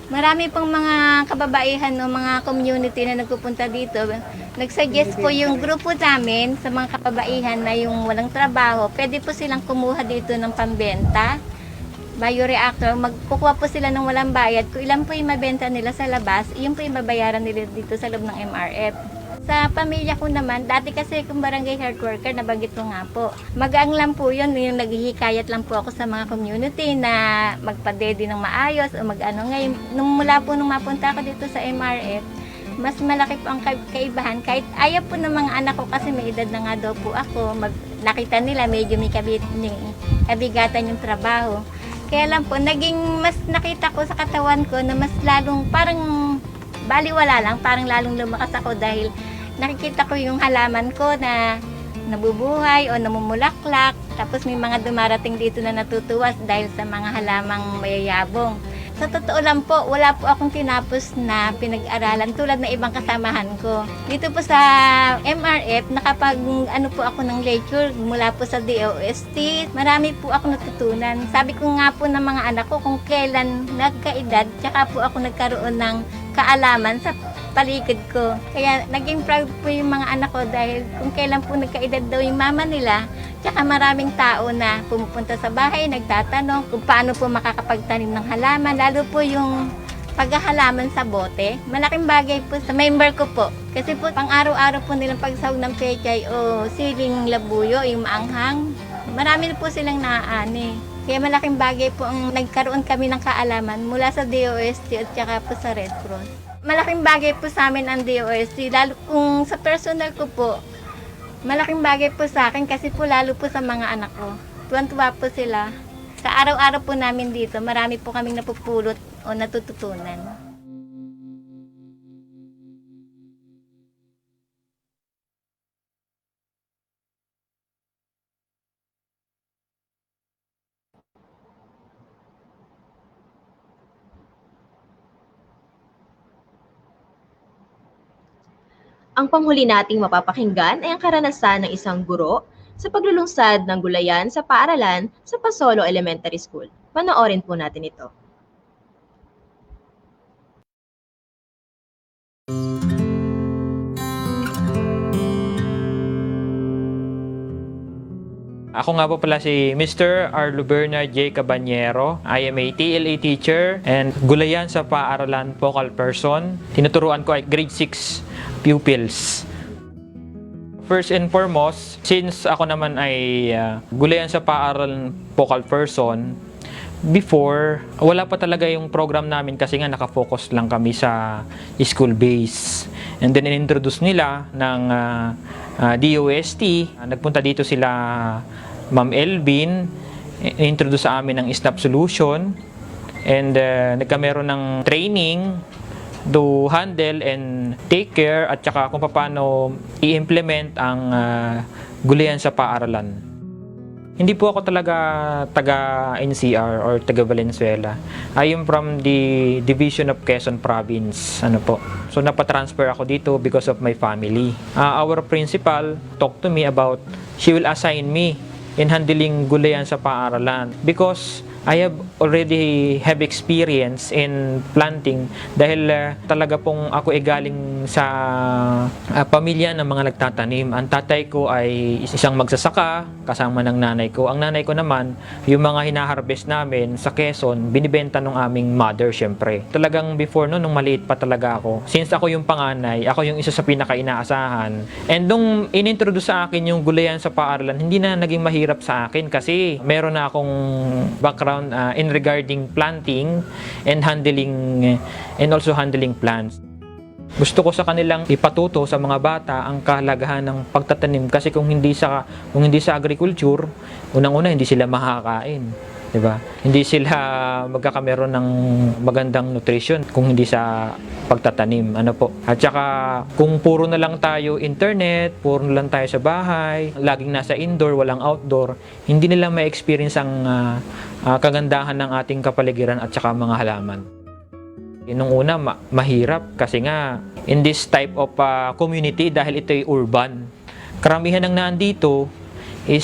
Marami pong mga kababaihan o mga community na nagpupunta dito. Nagsuggest po yung grupo namin sa mga kababaihan na yung walang trabaho, pwede po silang kumuha dito ng pambenta. Bioreactor, magkukuha po sila ng walang bayad. Kung ilan po yung mabenta nila sa labas, yun po yung babayaran nila dito sa loob ng MRF. Sa pamilya ko naman, dati kasi kung barangay health worker, nabanggit ko nga po. Magaang lang po yun, yung naghihikayat lang po ako sa mga community na magpadede ng maayos o mag-ano. Ngayon, mula po nung mapunta ako dito sa MRF, mas malaki po ang kaibahan. Kahit ayaw po ng mga anak ko kasi may edad na nga daw po ako. Nakita nila medyo may kabigatan yung trabaho. Kaya lang po, naging mas nakita ko sa katawan ko na mas lalong parang baliwala lang, parang lalong lumakas ako dahil nakikita ko yung halaman ko na nabubuhay o namumulaklak. Tapos may mga dumarating dito na natutuwas dahil sa mga halamang mayayabong. Sa totoo lang po, wala po akong tinapos na pinag-aralan tulad ng ibang kasamahan ko. Dito po sa MRF, nakapag po ako ng lecture mula po sa DOST. Marami po ako natutunan. Sabi ko nga po ng mga anak ko kung kailan nagkaedad, tsaka po ako nagkaroon ng kaalaman sa paligid ko. Kaya naging proud po yung mga anak ko dahil kung kailan po nagkaedad daw yung mama nila, tsaka maraming tao na pumupunta sa bahay, nagtatanong kung paano po makakapagtanim ng halaman, lalo po yung paghahalaman sa bote. Malaking bagay po sa member ko po. Kasi po pang araw-araw po nilang pagsahog ng pechay o siling labuyo, yung maanghang. Marami na po silang naaani. Kaya malaking bagay po ang nagkaroon kami ng kaalaman mula sa DOST at saka po sa Red Cross. Malaking bagay po sa amin ang DOST, lalo kung sa personal ko po, malaking bagay po sa akin kasi po lalo po sa mga anak ko. Tuwan-tuwa po sila. Sa araw-araw po namin dito, marami po kaming napupulot o natututunan. Ang panghuli nating mapapakinggan ay ang karanasan ng isang guro sa paglulunsad ng gulayan sa paaralan sa Pasolo Elementary School. Panoorin po natin ito. Ako nga po pala si Mr. Arlo Bernard J. Cabanyero. I am a TLA teacher and gulayan sa paaralan focal person. Tinuturuan ko ay grade 6 pupils. First and foremost, since ako naman ay gulayan sa paaralan focal person, before, wala pa talaga yung program namin kasi nga nakafocus lang kami sa school base. And then in-introduce nila ng DOST. Nagpunta dito sila Ma'am Elvin, introduce sa amin ng SNAP solution, and nagkameron ng training to handle and take care at saka kung paano i-implement ang gulayan sa paaralan. Hindi po ako talaga taga NCR or taga Valenzuela. I am from the Division of Quezon Province. So napatransfer ako dito because of my family. Our principal talked to me about she will assign me in handling gulayan sa paaralan because I have already have experience in planting dahil talaga pong ako ay galing sa pamilya ng mga nagtatanim. Ang tatay ko ay isang magsasaka kasama ng nanay ko. Ang nanay ko naman, yung mga hinaharvest namin sa Quezon, binibenta ng aming mother syempre. Talagang before no, nung maliit pa talaga ako. Since ako yung panganay, ako yung isa sa pinaka-inaasahan. And nung inintroduce sa akin yung gulayan sa paaralan, hindi na naging mahirap sa akin kasi meron na akong background in regarding planting and handling and also handling plants. Gusto ko sa kanilang ipatuto sa mga bata ang kahalagahan ng pagtatanim kasi kung hindi sa agriculture, unang-una hindi sila makakain. Diba? Hindi sila magkakameron ng magandang nutrition kung hindi sa pagtatanim. At saka kung puro na lang tayo internet, puro na lang tayo sa bahay, laging nasa indoor, walang outdoor, hindi nila ma-experience ang kagandahan ng ating kapaligiran at saka mga halaman. Nung una, mahirap kasi nga in this type of community dahil ito ay urban. Karamihan ng nandito is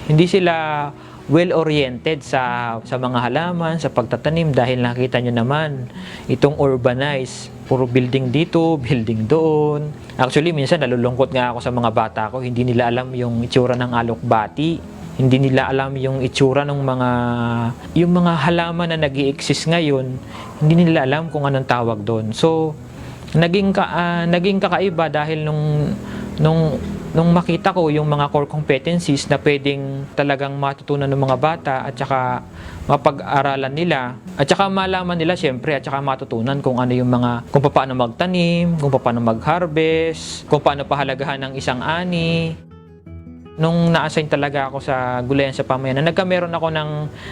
hindi sila well-oriented sa mga halaman, sa pagtatanim dahil nakita nyo naman itong urbanized. Puro building dito, building doon. Actually, minsan nalulungkot nga ako sa mga bata ko. Hindi nila alam yung itsura ng alokbati. Hindi nila alam yung itsura ng yung mga halaman na nag-i-exist ngayon. Hindi nila alam kung anong tawag doon. So, naging kakaiba dahil nung makita ko yung mga core competencies na pwedeng talagang matutunan ng mga bata at saka mapag-aralan nila at saka malaman nila syempre at saka matutunan kung ano yung kung paano magtanim, kung paano mag-harvest, kung paano pahalagahan ng isang ani. Nung na-assign talaga ako sa gulayan sa pamayanan, nagkameron ako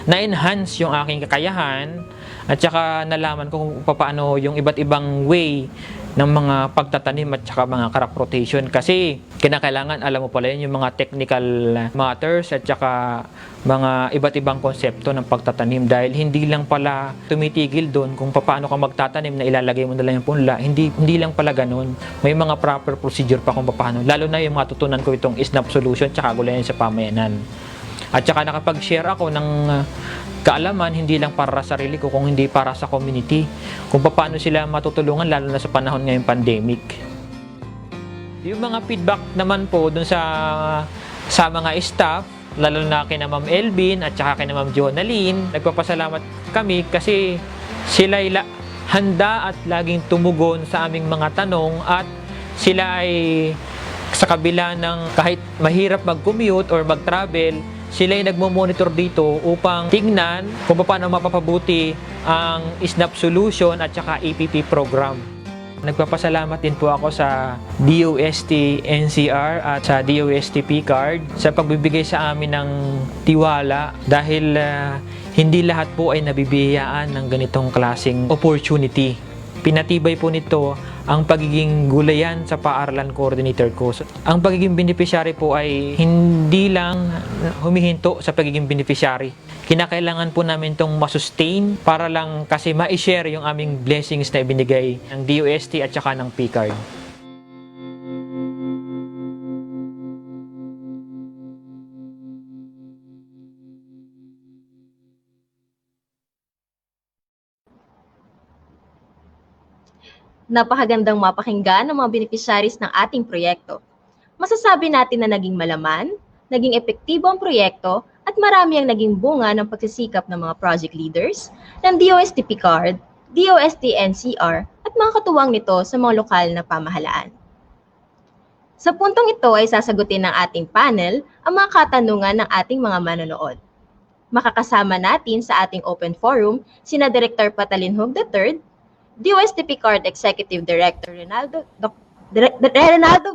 na-enhance yung aking kakayahan at saka nalaman ko kung paano yung iba't ibang way ng mga pagtatanim at saka mga crop rotation kasi kinakailangan alam mo pala yun yung mga technical matters at saka mga iba't ibang konsepto ng pagtatanim dahil hindi lang pala tumitigil doon kung paano ka magtatanim na ilalagay mo na lang yung punla, hindi lang pala ganun. May mga proper procedure pa kung paano, lalo na yung matutunan ko itong SNAP solution tsaka gulayan sa pamayanan. At saka nakapag-share ako ng kaalaman hindi lang para sa sarili ko kung hindi para sa community kung paano sila matutulungan lalo na sa panahon ngayong pandemic. Yung mga feedback naman po dun sa mga staff lalo na kina Ma'am Elvin at saka kina Ma'am Jonaline, nagpapasalamat kami kasi sila ay handa at laging tumugon sa aming mga tanong at sila ay sa kabila ng kahit mahirap mag-commute or mag-travel, sila ay nagmo-monitor dito upang tingnan kung paano mapapabuti ang SNAP solution at saka APP program. Nagpapasalamat din po ako sa DOST NCR at sa DOST PCARD sa pagbibigay sa amin ng tiwala dahil hindi lahat po ay nabibiyayaan ng ganitong klaseng opportunity. Pinatibay po nito ang pagiging gulayan sa paaralan coordinator ko. Ang pagiging beneficiary po ay hindi lang humihinto sa pagiging beneficiary. Kinakailangan po namin itong masustain para lang kasi ma-share yung aming blessings na ibinigay ng DOST at saka ng PCARD. Napakagandang mapakinggan ng mga beneficiaries ng ating proyekto. Masasabi natin na naging malaman, naging epektibo ang proyekto at marami ang naging bunga ng pagsisikap ng mga project leaders, ng DOST PCARD, DOST NCR at mga katuwang nito sa mga lokal na pamahalaan. Sa puntong ito ay sasagutin ng ating panel ang mga katanungan ng ating mga manonood. Makakasama natin sa ating open forum sina Director Patalinhog III, DOST PCARD Executive Director Renaldo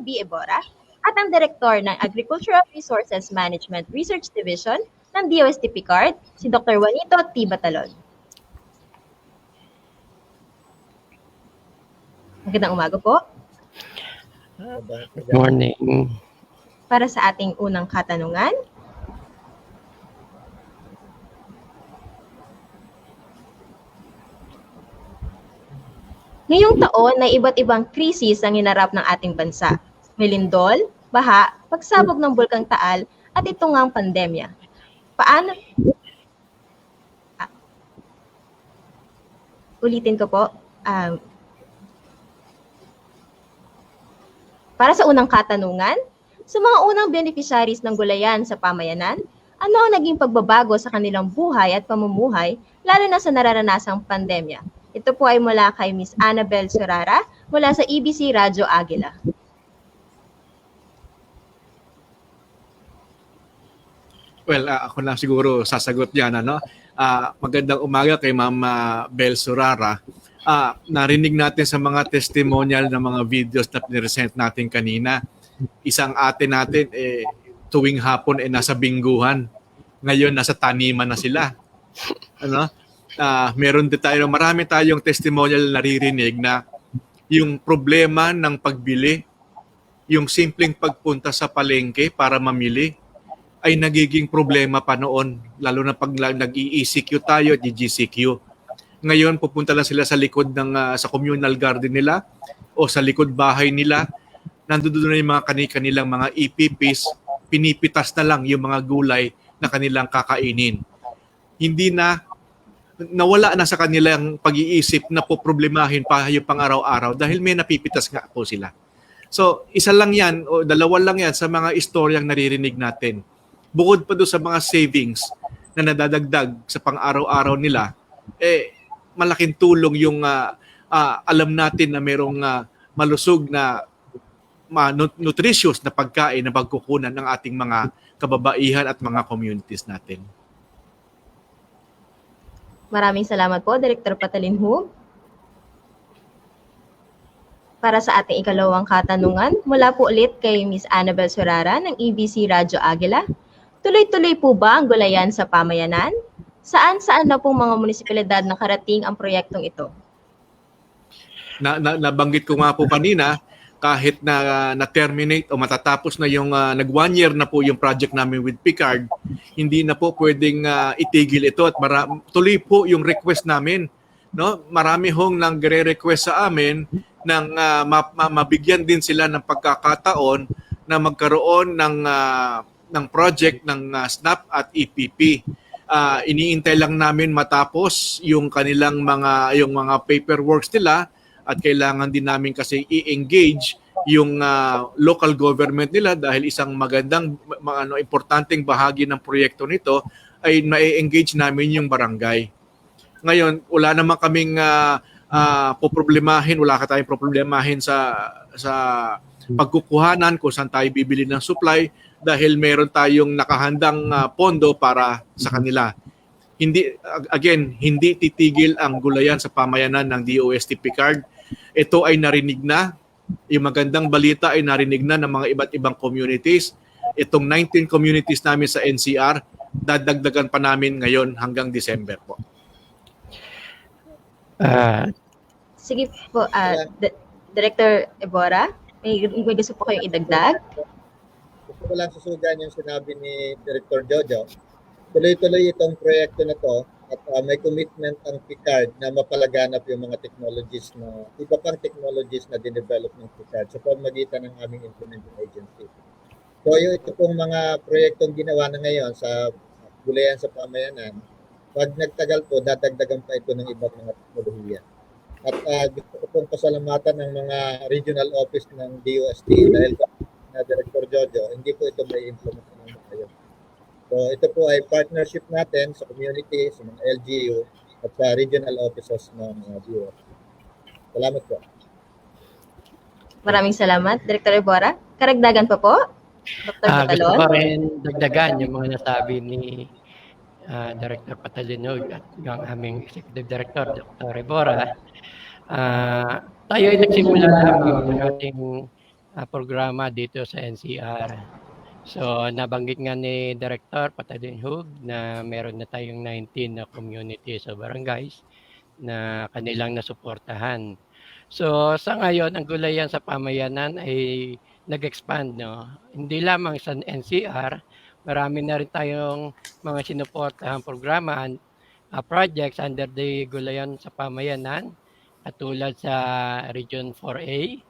B. Ebora, at ang Direktor ng Agricultural Resources Management Research Division ng DOST PCARD, si Dr. Juanito T. Batalon. Magandang umaga po. Good morning. Para sa ating unang katanungan, ngayong taon na iba't ibang krisis ang hinarap ng ating bansa. May lindol, baha, pagsabog ng bulkang Taal at ito ngang pandemya. Paano? Ulitin ko po. Para sa unang katanungan, sa mga unang beneficiaries ng gulayan sa pamayanan, ano ang naging pagbabago sa kanilang buhay at pamumuhay, lalo na sa nararanasang pandemya? Ito po ay mula kay Ms. Annabel Sorara mula sa EBC Radyo Aguila. Well, ako na siguro sasagot yan. Magandang umaga kay Ma'am Bel Sorara. Narinig natin sa mga testimonial ng mga videos na present natin kanina. Isang ate natin, tuwing hapon nasa bingguhan. Ngayon, nasa taniman na sila. Meron din tayo, marami tayong testimonial na naririnig na yung problema ng pagbili, yung simpleng pagpunta sa palengke para mamili, ay nagiging problema pa noon, lalo na pag nag-ECQ tayo at GCQ. Ngayon, pupunta lang sila sa likod sa communal garden nila o sa likod bahay nila. Nandoon na yung mga kanilang mga EPPs, pinipitas na lang yung mga gulay na kanilang kakainin. Hindi na, nawala na sa kanilang pag-iisip na poproblemahin pa yung pang-araw-araw dahil may napipitas nga po sila. So, isa lang yan o dalawa lang yan sa mga istoryang naririnig natin. Bukod pa doon sa mga savings na nadadagdag sa pang-araw-araw nila, malaking tulong yung alam natin na merong malusog na nutritious na pagkain na pagkukunan ng ating mga kababaihan at mga communities natin. Maraming salamat po, Director Patalinhog. Para sa ating ikalawang katanungan, mula po ulit kay Ms. Annabel Sorara ng EBC Radyo Aguila. Tuloy-tuloy po ba ang gulayan sa pamayanan? Saan-saan na pong mga munisipalidad nakarating ang proyektong ito? Nabanggit ko nga po kanina, kahit na-terminate o matatapos na yung nag-1 year na po yung project namin with PCARD, hindi na po pwedeng itigil ito at tuloy po yung request namin. No? Marami hong nagre-request sa amin ng mabigyan din sila ng pagkakataon na magkaroon ng project ng SNAP at EPP. Iniintay lang namin matapos yung kanilang mga paperworks nila at kailangan din namin kasi i-engage yung local government nila dahil isang magandang importanteng bahagi ng proyekto nito ay ma-engage namin yung barangay. Ngayon, wala naman kaming wala ka tayong problemahin sa pagkukuhanan kung saan tayo bibili ng supply dahil meron tayong nakahandang pondo para sa kanila. Hindi titigil ang gulayan sa pamayanan ng DOST PCARD. Ito ay narinig na, yung magandang balita ay narinig na ng mga iba't ibang communities. Itong 19 communities namin sa NCR, dadagdagan pa namin ngayon hanggang December po. Sige po, Director Ebora, may gusto po kayong idagdag? Gusto ko lang susugan yung sinabi ni Director Jojo. Tuloy-tuloy itong proyekto na to at may commitment ang PCARD na mapalaganap yung mga technologies iba pang technologies na dinevelop ng PCARD sa pamamagitan ng aming implementing agency. So ito pong mga proyektong ginawa na ngayon sa gulayan sa pamayanan, pag nagtagal po, dadagdagan pa ito ng ibang mga teknolohiya. At gusto ko pong pasalamatan ng mga regional office ng DOST dahil na Director Jojo, hindi po ito may implement ng ngayon. So ito po ay partnership natin sa community, sa mga LGU at sa regional offices ng DOST. Salamat po. Maraming salamat, Director Ibarra. Karagdagan pa po, Dr. Gusto Batalon. ko rin dagdagan yung mga nasabi ni Director Patalinog at yung aming Executive Director, Dr. Ibarra. Tayo ay nagsimula lamang ng ating programa dito sa NCR. So, nabanggit nga ni Director Patalinog na meron na tayong 19 na communities o barangays na kanilang nasuportahan. So, sa ngayon, ang gulayan sa pamayanan ay nag-expand, no? Hindi lamang sa NCR, marami na rin tayong mga sinuportahang programa, projects under the gulayan sa pamayanan, katulad sa Region 4A.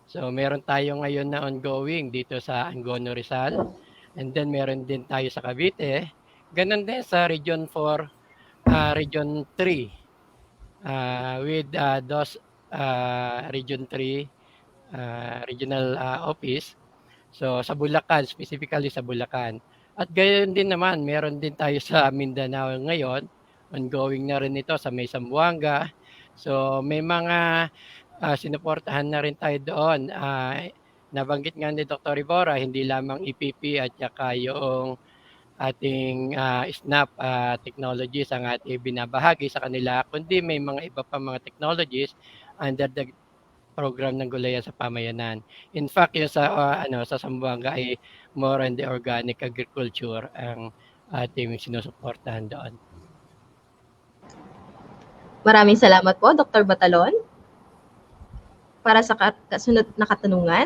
So, meron tayo ngayon na ongoing dito sa Angono, Rizal. And then, meron din tayo sa Cavite. Ganon din sa Region 4, Region 3. With those Region 3 regional office. So sa Bulacan, specifically sa Bulacan. At gayon din naman, meron din tayo sa Mindanao ngayon. Ongoing na rin ito sa May Zamboanga. So may mga sinuportahan na rin tayo doon. Nabanggit nga ni Dr. Ibarra, hindi lamang EPP at saka yung ating SNAP technologies ang ating binabahagi sa kanila, kundi may mga iba pa mga technologies under the program ng gulayan sa pamayanan. In fact, yung sa sa Zamboanga ay more on the organic agriculture ang ating sinusuportahan doon. Maraming salamat po, Dr. Batalon. Para sa kasunod na katanungan,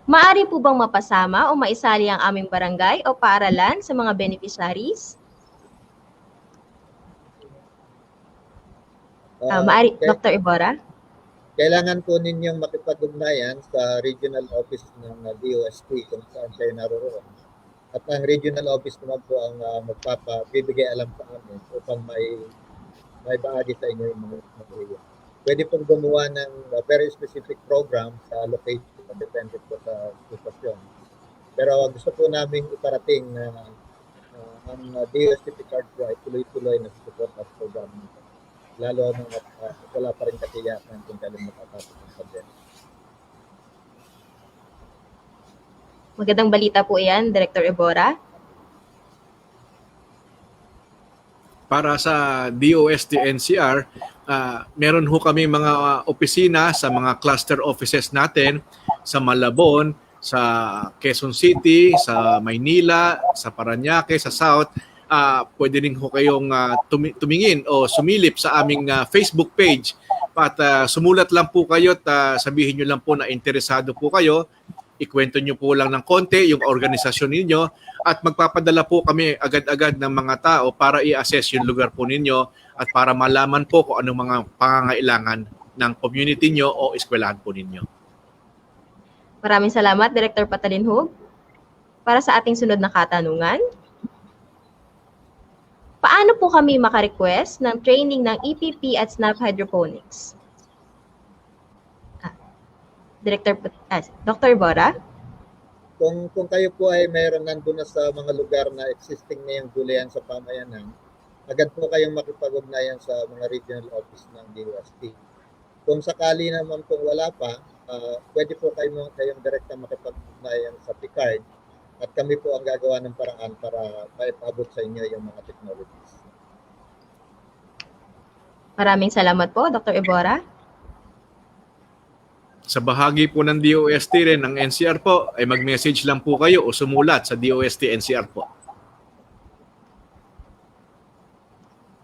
maaari po bang mapasama o maisali ang aming barangay o paaralan sa mga beneficiaries? Maaari, Dr. Ibarra? Kailangan po ninyong makipag-ugnayan sa regional office ng DOST kung saan kayo naroroon. At ang regional office naman po ang magpapabibigay alam sa amin upang may bahagi sa inyo yung mga area. Pwede pong gumawa ng very specific program sa location na depende po sa sitwasyon. Pero gusto po namin iparating na ang DOST Picard po ay tuloy-tuloy na support at program nito. Lalo mga wala pa rin katiyakan kung kailan matatapos ang pandemic. Magandang balita po yan, Director Ibarra. Para sa DOST NCR, meron ho kami mga opisina sa mga cluster offices natin sa Malabon, sa Quezon City, sa Maynila, sa Parañaque, sa South. Pwede rin ho kayong tumingin o sumilip sa aming Facebook page. At sumulat lang po kayo at sabihin nyo lang po na interesado po kayo. Ikwento nyo po lang ng konti yung organisasyon ninyo at magpapadala po kami agad-agad ng mga tao para i-assess yung lugar po ninyo at para malaman po kung anong mga pangangailangan ng community nyo o eskwelahan po ninyo. Maraming salamat, Director Patalinhog. Para sa ating sunod na katanungan, paano po kami maka-request ng training ng EPP at SNAP Hydroponics? Dr. Ibarra? Kung kayo po ay mayroon nandun na sa mga lugar na existing na yung gulayan sa pamayanan, agad po kayong makipag-ugnayan sa mga regional office ng DOST. Kung sakali naman kung wala pa, pwede po kayong direkta makipag-ugnayan sa PICARD at kami po ang gagawa ng paraan para maipabot sa inyo yung mga technologies. Maraming salamat po, Dr. Ibarra. Sa bahagi po ng DOST rin, ng NCR po, ay mag-message lang po kayo o sumulat sa DOST NCR po.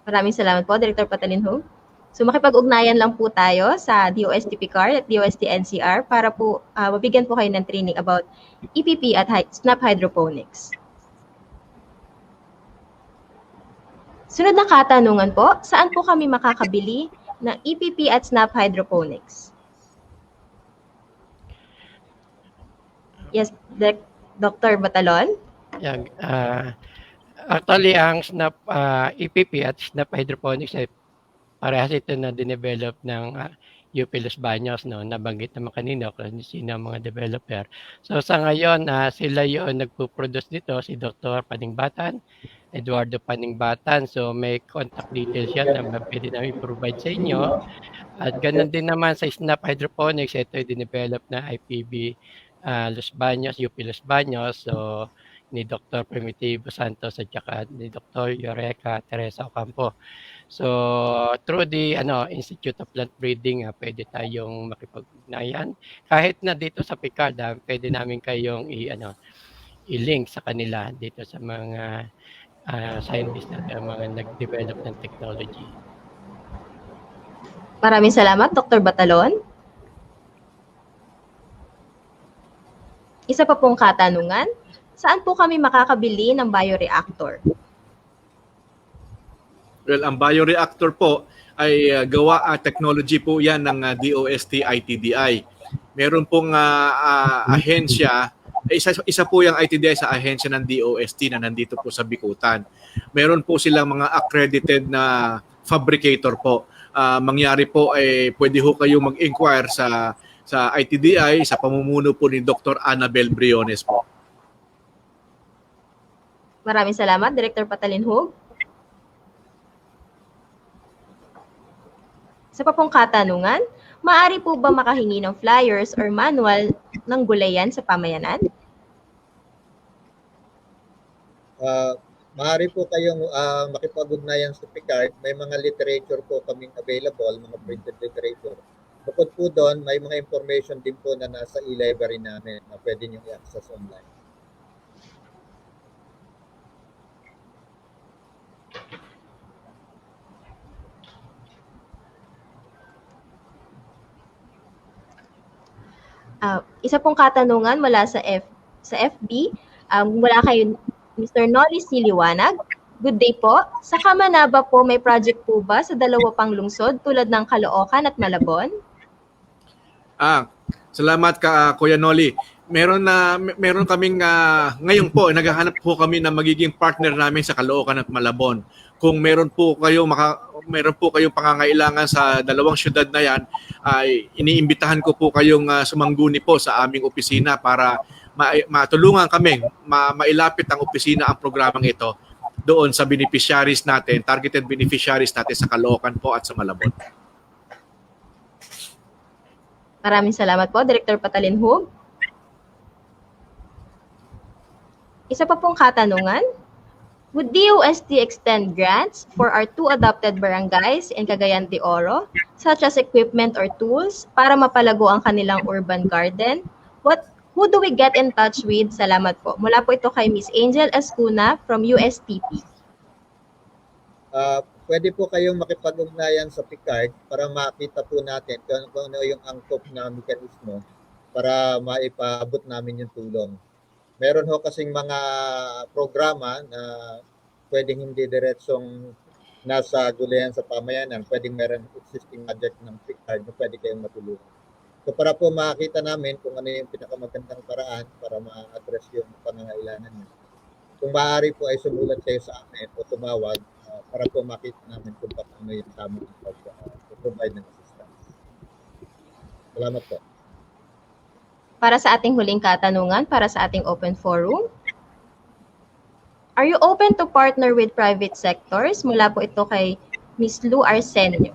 Maraming salamat po, Director Patalinhog. So makipag-ugnayan lang po tayo sa DOST PICARD at DOST NCR para po mabigyan po kayo ng training about EPP at SNAP Hydroponics. Sunod na katanungan po, saan po kami makakabili ng EPP at SNAP Hydroponics? Yes, Dr. Batalon? Yan, Actually, ang SNAP EPP at SNAP Hydroponics ay parehas ito na dinevelop ng UP Los Baños, no? Nabanggit naman kanina kung sino ang mga developer. So sa ngayon, sila yung nagpo-produce nito, si Dr. Paningbatan, Eduardo Paningbatan. So may contact details yan na pwede namin provide sa inyo. At ganun din naman sa SNAP Hydroponics, ito ay dinevelop na IPB Los Baños, UP Los Baños. So ni Dr. Primitivo Santos at saka ni Dr. Eureka Teresa Ocampo. So through the Institute of Plant Breeding, pwede tayong makipag-ugnayan. Kahit na dito sa Picard, pwede namin kayong i-link sa kanila dito sa mga scientists at mga nag-develop ng technology. Maraming salamat, Dr. Batalon. Isa pa pong katanungan, saan po kami makakabili ng bioreactor? Well, ang bioreactor po ay gawa technology po yan ng DOST ITDI. Meron pong ahensya, isa po yung ITDI sa ahensya ng DOST na nandito po sa Bikutan. Meron po silang mga accredited na fabricator po. Mangyari po ay pwede ho kayong mag-inquire sa ITDI sa pamumuno po ni Dr. Annabel Briones po. Maraming salamat, Director Patalinhog. Sa pa pong katanungan, maaari po ba makahingi ng flyers or manual ng gulayan sa pamayanan? Maaari po kayong makipag-ugnayan sa Picard. May mga literature po kaming available, mga printed literature. Bukod po doon, may mga information din po na nasa e-library namin na pwede nyo i-access online. Isa pong katanungan mula sa FB, mula kay Mr. Nolly Siliwanag. Good day po. Sa Kamanaba po, may project po ba sa dalawa pang lungsod tulad ng Caloocan at Malabon? Salamat ka Kuya Nolly. Meron kaming ngayon po naghahanap po kami na magiging partner namin sa Caloocan at Malabon. Kung meron po kayong pangangailangan sa dalawang syudad na yan, ay iniimbitahan ko po kayong sumangguni po sa aming opisina para matulungan kami, mailapit ang opisina ang programang ito doon sa beneficiaries natin, targeted beneficiaries natin sa Caloocan po at sa Malabon. Maraming salamat po, Director Patalinhog. Isa pa pong katanungan, would DOST extend grants for our 2 adopted barangays in Cagayan de Oro, such as equipment or tools, para mapalago ang kanilang urban garden? Who do we get in touch with? Salamat po. Mula po ito kay Miss Angel Escuna from USTP. Pwede po kayong makipag-ugnayan sa Picard para makita po natin kung ano yung angkop na mekanismo para maipaabot namin yung tulong. Meron ho kasing mga programa na pwedeng hindi diretsong nasa gulayan sa pamayanan. Pwedeng meron existing project ng Picard na pwede kayong matulungan. So para po makita namin kung ano yung pinakamagandang paraan para ma-address yung pangangailangan niyo. Kung maaari po ay sumulat kayo sa amin o tumawag para po makita namin kung paano yung tamang pag-provide ng assistance. Salamat po. Para sa ating huling katanungan, para sa ating open forum, are you open to partner with private sectors? Mula po ito kay Ms. Lou Arsenio.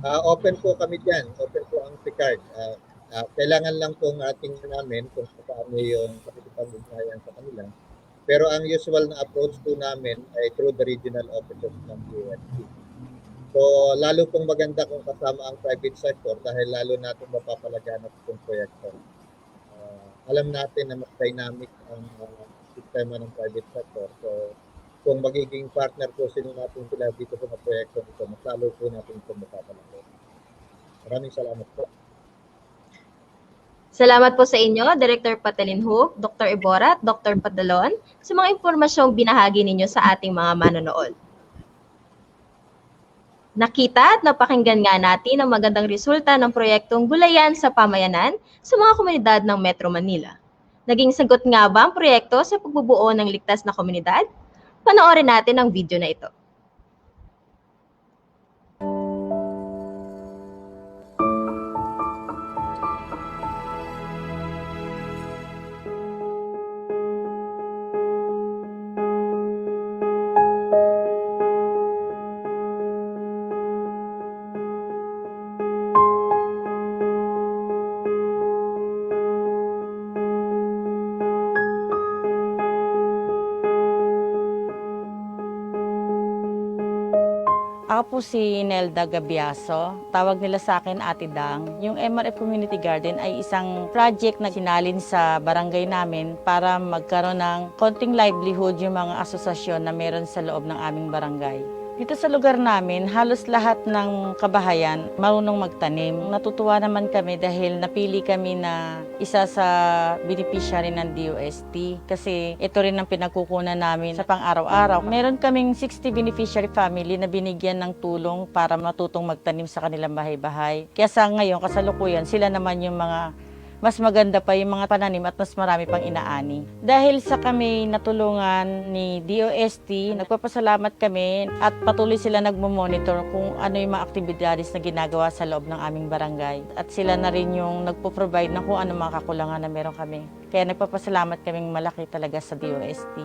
Open po kami dyan. Open po ang Picard. Kailangan lang pong ating namin kung paano yung pakikipag-ugnayan sa kanila. Pero ang usual na approach po namin ay through the regional offices ng DOST. So lalo pong maganda kung kasama ang private sector dahil lalo natin mapapalaganap itong proyekto. Alam natin na mas dynamic ang sistema ng private sector. So kung magiging partner po natin sila dito sa proyekto ito, mas lalo po natin ito mapapalaganap. Maraming salamat po. Salamat po sa inyo, Director Patalinhog, Dr. Ibora at Dr. Padalon, sa mga impormasyong binahagi ninyo sa ating mga manonood. Nakita at napakinggan nga natin ang magandang resulta ng proyektong Gulayan sa Pamayanan sa mga komunidad ng Metro Manila. Naging sagot nga ba ang proyekto sa pagbubuo ng ligtas na komunidad? Panoorin natin ang video na ito. Ako po si Nelda Gabiaso. Tawag nila sa akin Ate Dang. Yung MRF Community Garden ay isang project na sinalin sa barangay namin para magkaroon ng konting livelihood yung mga asosasyon na meron sa loob ng aming barangay. Dito sa lugar namin, halos lahat ng kabahayan marunong magtanim. Natutuwa naman kami dahil napili kami na isa sa beneficiary ng DOST kasi ito rin ang pinagkukunan namin sa pang-araw-araw. Meron kaming 60 beneficiary family na binigyan ng tulong para matutong magtanim sa kanilang bahay-bahay. Kaya sa ngayon, kasalukuyan, sila naman yung mga mas maganda pa yung mga pananim at mas marami pang inaani. Dahil sa kami natulungan ni DOST, nagpapasalamat kami at patuloy sila nagmo-monitor kung ano yung mga aktibidades na ginagawa sa loob ng aming barangay. At sila na rin yung nagpo-provide ng kung ano mga kakulangan na meron kami. Kaya nagpapasalamat kaming malaki talaga sa DOST.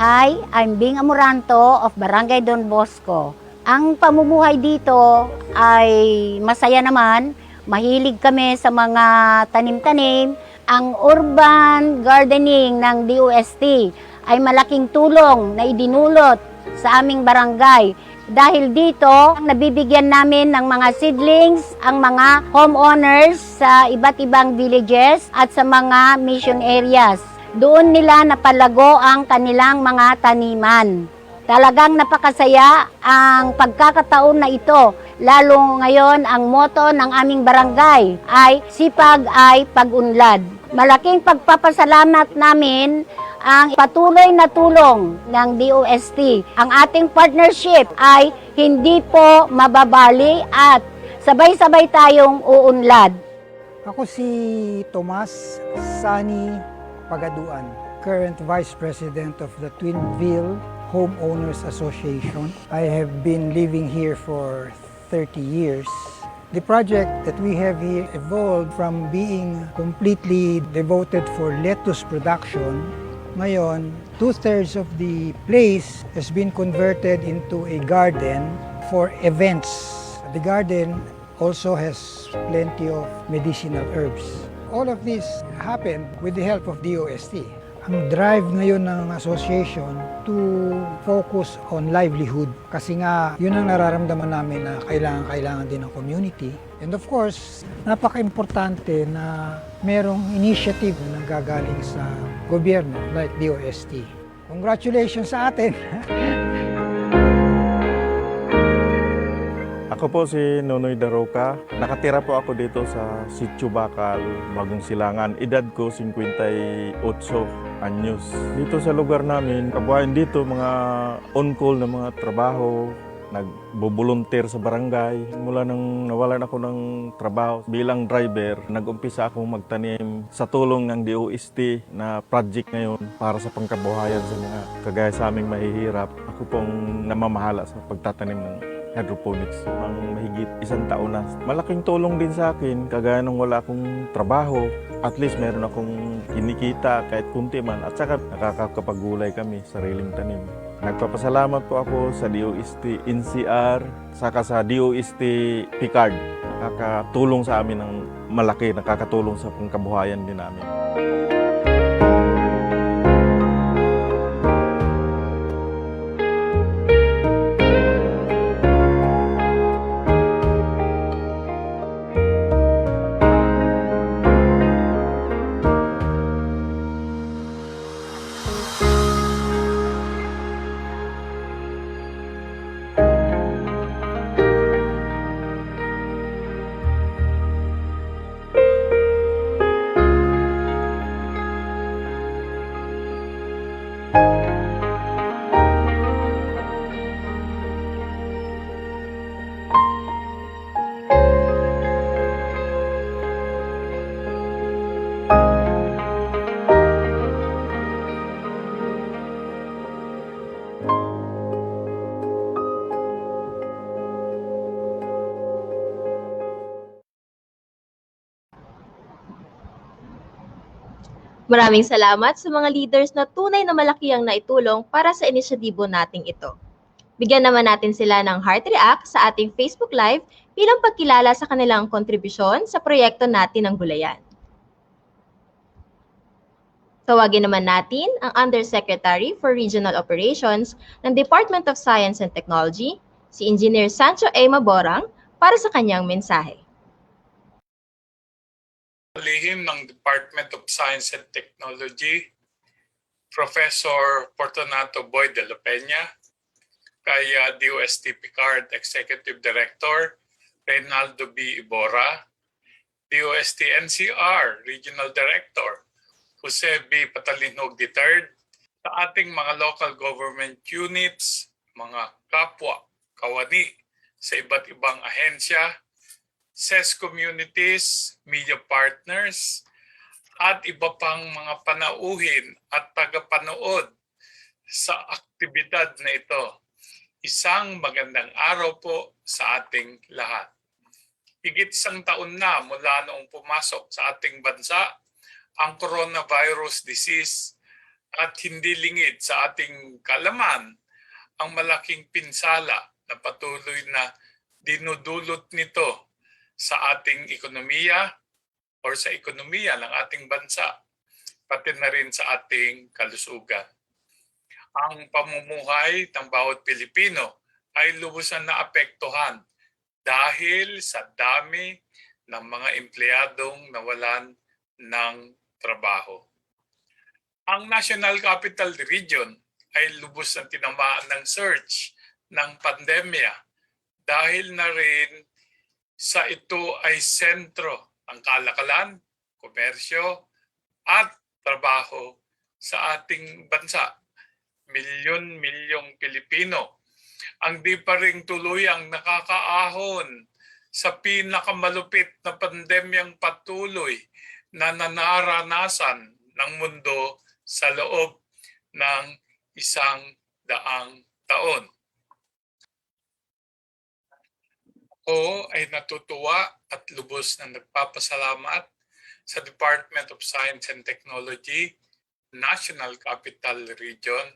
Hi, I'm Bing Amoranto of Barangay Don Bosco. Ang pamumuhay dito ay masaya naman. Mahilig kami sa mga tanim-tanim. Ang urban gardening ng DOST ay malaking tulong na idinulot sa aming barangay. Dahil dito, nabibigyan namin ng mga seedlings ang mga homeowners sa iba't ibang villages at sa mga mission areas. Doon nila napalago ang kanilang mga taniman. Talagang napakasaya ang pagkakataon na ito. Lalo ngayon, ang motto ng aming barangay ay sipag ay pag-unlad. Malaking pagpapasalamat namin ang patuloy na tulong ng DOST. Ang ating partnership ay hindi po mababali at sabay-sabay tayong uunlad. Ako si Tomas Sani Pagaduan, current Vice President of the Twinville Homeowners Association. I have been living here for 30 years. The project that we have here evolved from being completely devoted for lettuce production. Ngayon, 2/3 of the place has been converted into a garden for events. The garden also has plenty of medicinal herbs. All of this happened with the help of DOST. Ang drive ngayon ng association to focus on livelihood kasi nga yun ang nararamdaman namin na kailangan din ng community. And of course, napaka-importante na merong initiative na nanggagaling sa gobyerno like DOST. Congratulations sa atin! Ako po si Nonoy Daroca. Nakatira po ako dito sa Sitio Bakal, Bagong Silangan. Edad ko 58 anyos. Dito sa lugar namin, kabuhayan dito mga on-call na mga trabaho, nagbo-volunteer sa barangay. Mula nang nawalan ako ng trabaho bilang driver, nag-umpisa akong magtanim sa tulong ng DOST na project ngayon para sa pangkabuhayan sa mga kagaya sa aming mahihirap. Ako pong namamahala sa pagtatanim ng hydroponics ng mahigit 1 taon na. Malaking tulong din sa akin, kagaya nung wala akong trabaho. At least meron akong kinikita kahit kunti man at saka nakakapagulay kami, sariling tanim. Nagpapasalamat po ako sa DOST NCR, saka sa DOST Picard. Nakakatulong sa amin ng malaki, nakakatulong sa pangkabuhayan din namin. Maraming salamat sa mga leaders na tunay na malaki ang naitulong para sa inisyatibo nating ito. Bigyan naman natin sila ng heart react sa ating Facebook Live bilang pagkilala sa kanilang kontribusyon sa proyekto natin ng Gulayan. Tawagin naman natin ang Undersecretary for Regional Operations ng Department of Science and Technology, si Engineer Sancho A. Maborang, para sa kanyang mensahe. Lihim ng Department of Science and Technology, Professor Fortunato Boy de la Peña, kay DOST Picard Executive Director Reynaldo B. Iborra, DOST NCR Regional Director Jose B. Patalinog III, sa ating mga local government units, mga kapwa, kawani sa iba't ibang ahensya, SES communities, media partners, at iba pang mga panauhin at tagapanood sa aktibidad na ito. Isang magandang araw po sa ating lahat. Higit isang taon na mula noong pumasok sa ating bansa ang coronavirus disease at hindi lingid sa ating kalaman ang malaking pinsala na patuloy na dinudulot nito sa ating ekonomiya o sa ekonomiya ng ating bansa, pati na rin sa ating kalusugan. Ang pamumuhay ng bawat Pilipino ay lubusan na apektuhan dahil sa dami ng mga empleyadong nawalan ng trabaho. Ang National Capital Region ay lubos na tinamaan ng surge ng pandemya dahil na rin sa ito ay sentro ng kalakalan, komersyo at trabaho sa ating bansa. Milyon-milyong Pilipino ang di pa rin tuluyang nakakaahon sa pinakamalupit na pandemyang patuloy na nanaranasan ng mundo sa loob ng 100 taon. Ako ay natutuwa at lubos na nagpapasalamat sa Department of Science and Technology, National Capital Region,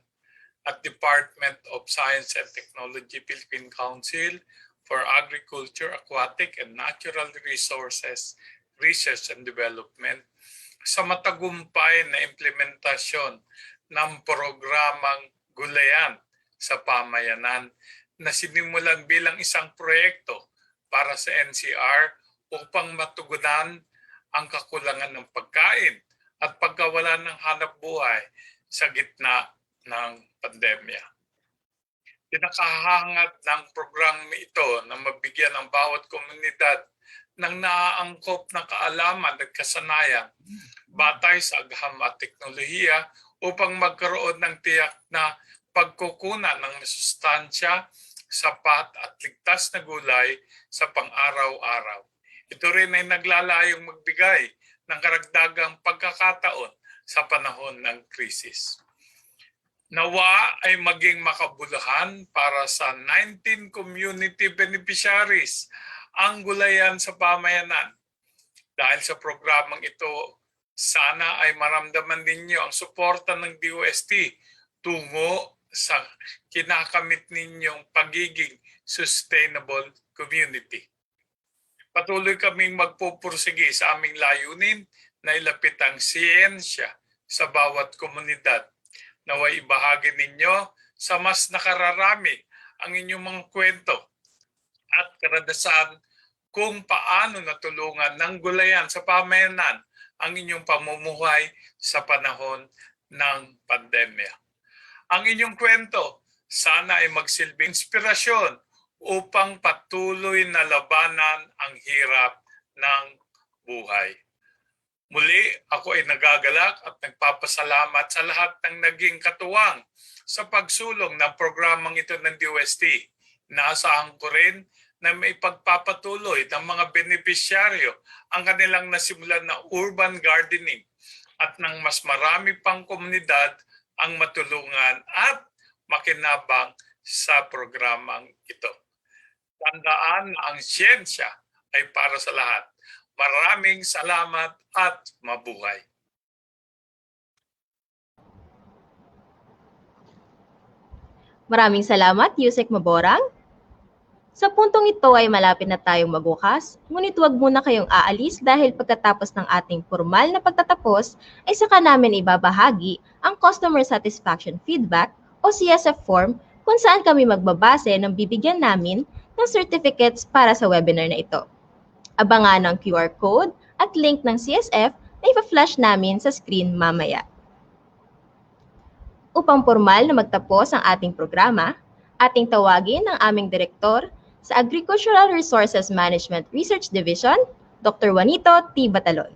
at Department of Science and Technology Philippine Council for Agriculture, Aquatic, and Natural Resources Research and Development sa matagumpay na implementasyon ng programang Gulayan sa Pamayanan na sinimulan bilang isang proyekto para sa NCR upang matugunan ang kakulangan ng pagkain at pagkawalan ng hanap buhay sa gitna ng pandemya. Pinakahangat ng programa ito na mabigyan ang bawat komunidad ng naaangkop na kaalaman at kasanayan batay sa agham at teknolohiya upang magkaroon ng tiyak na pagkukunan ng masustansya, sapat at ligtas na gulay sa pang-araw-araw. Ito rin ay naglalayong magbigay ng karagdagang pagkakataon sa panahon ng krisis. Nawa ay maging makabuluhan para sa 19 community beneficiaries ang Gulayan sa Pamayanan. Dahil sa programang ito, sana ay maramdaman ninyo ang suporta ng DOST tungo sa kinakamit ninyong pagiging sustainable community. Patuloy kaming magpupursige sa aming layunin na ilapit ang siyensya sa bawat komunidad. Naway ibahagi ninyo sa mas nakararami ang inyong mga kwento at karanasan kung paano natulungan ng Gulayan sa Pamayanan ang inyong pamumuhay sa panahon ng pandemya. Ang inyong kwento sana ay magsilbing inspirasyon upang patuloy na labanan ang hirap ng buhay. Muli, ako ay nagagalak at nagpapasalamat sa lahat ng naging katuwang sa pagsulong ng programang ito ng DOST. Naasahan ko rin na may pagpapatuloy ng mga benepisyaryo ang kanilang nasimulan na urban gardening at ng mas marami pang komunidad ang matulungan at makinabang sa programang ito. Tandaan na ang siyensya ay para sa lahat. Maraming salamat at mabuhay. Maraming salamat, Yusek Maborang. Sa puntong ito ay malapit na tayong magwakas, ngunit huwag muna kayong aalis dahil pagkatapos ng ating formal na pagtatapos ay saka namin ibabahagi ang Customer Satisfaction Feedback o CSF form kung saan kami magbabase ng bibigyan namin ng certificates para sa webinar na ito. Abangan ang QR code at link ng CSF na ipa-flash namin sa screen mamaya. Upang formal na magtapos ang ating programa, ating tawagin ang aming direktor sa Agricultural Resources Management Research Division, Dr. Juanito T. Batalon.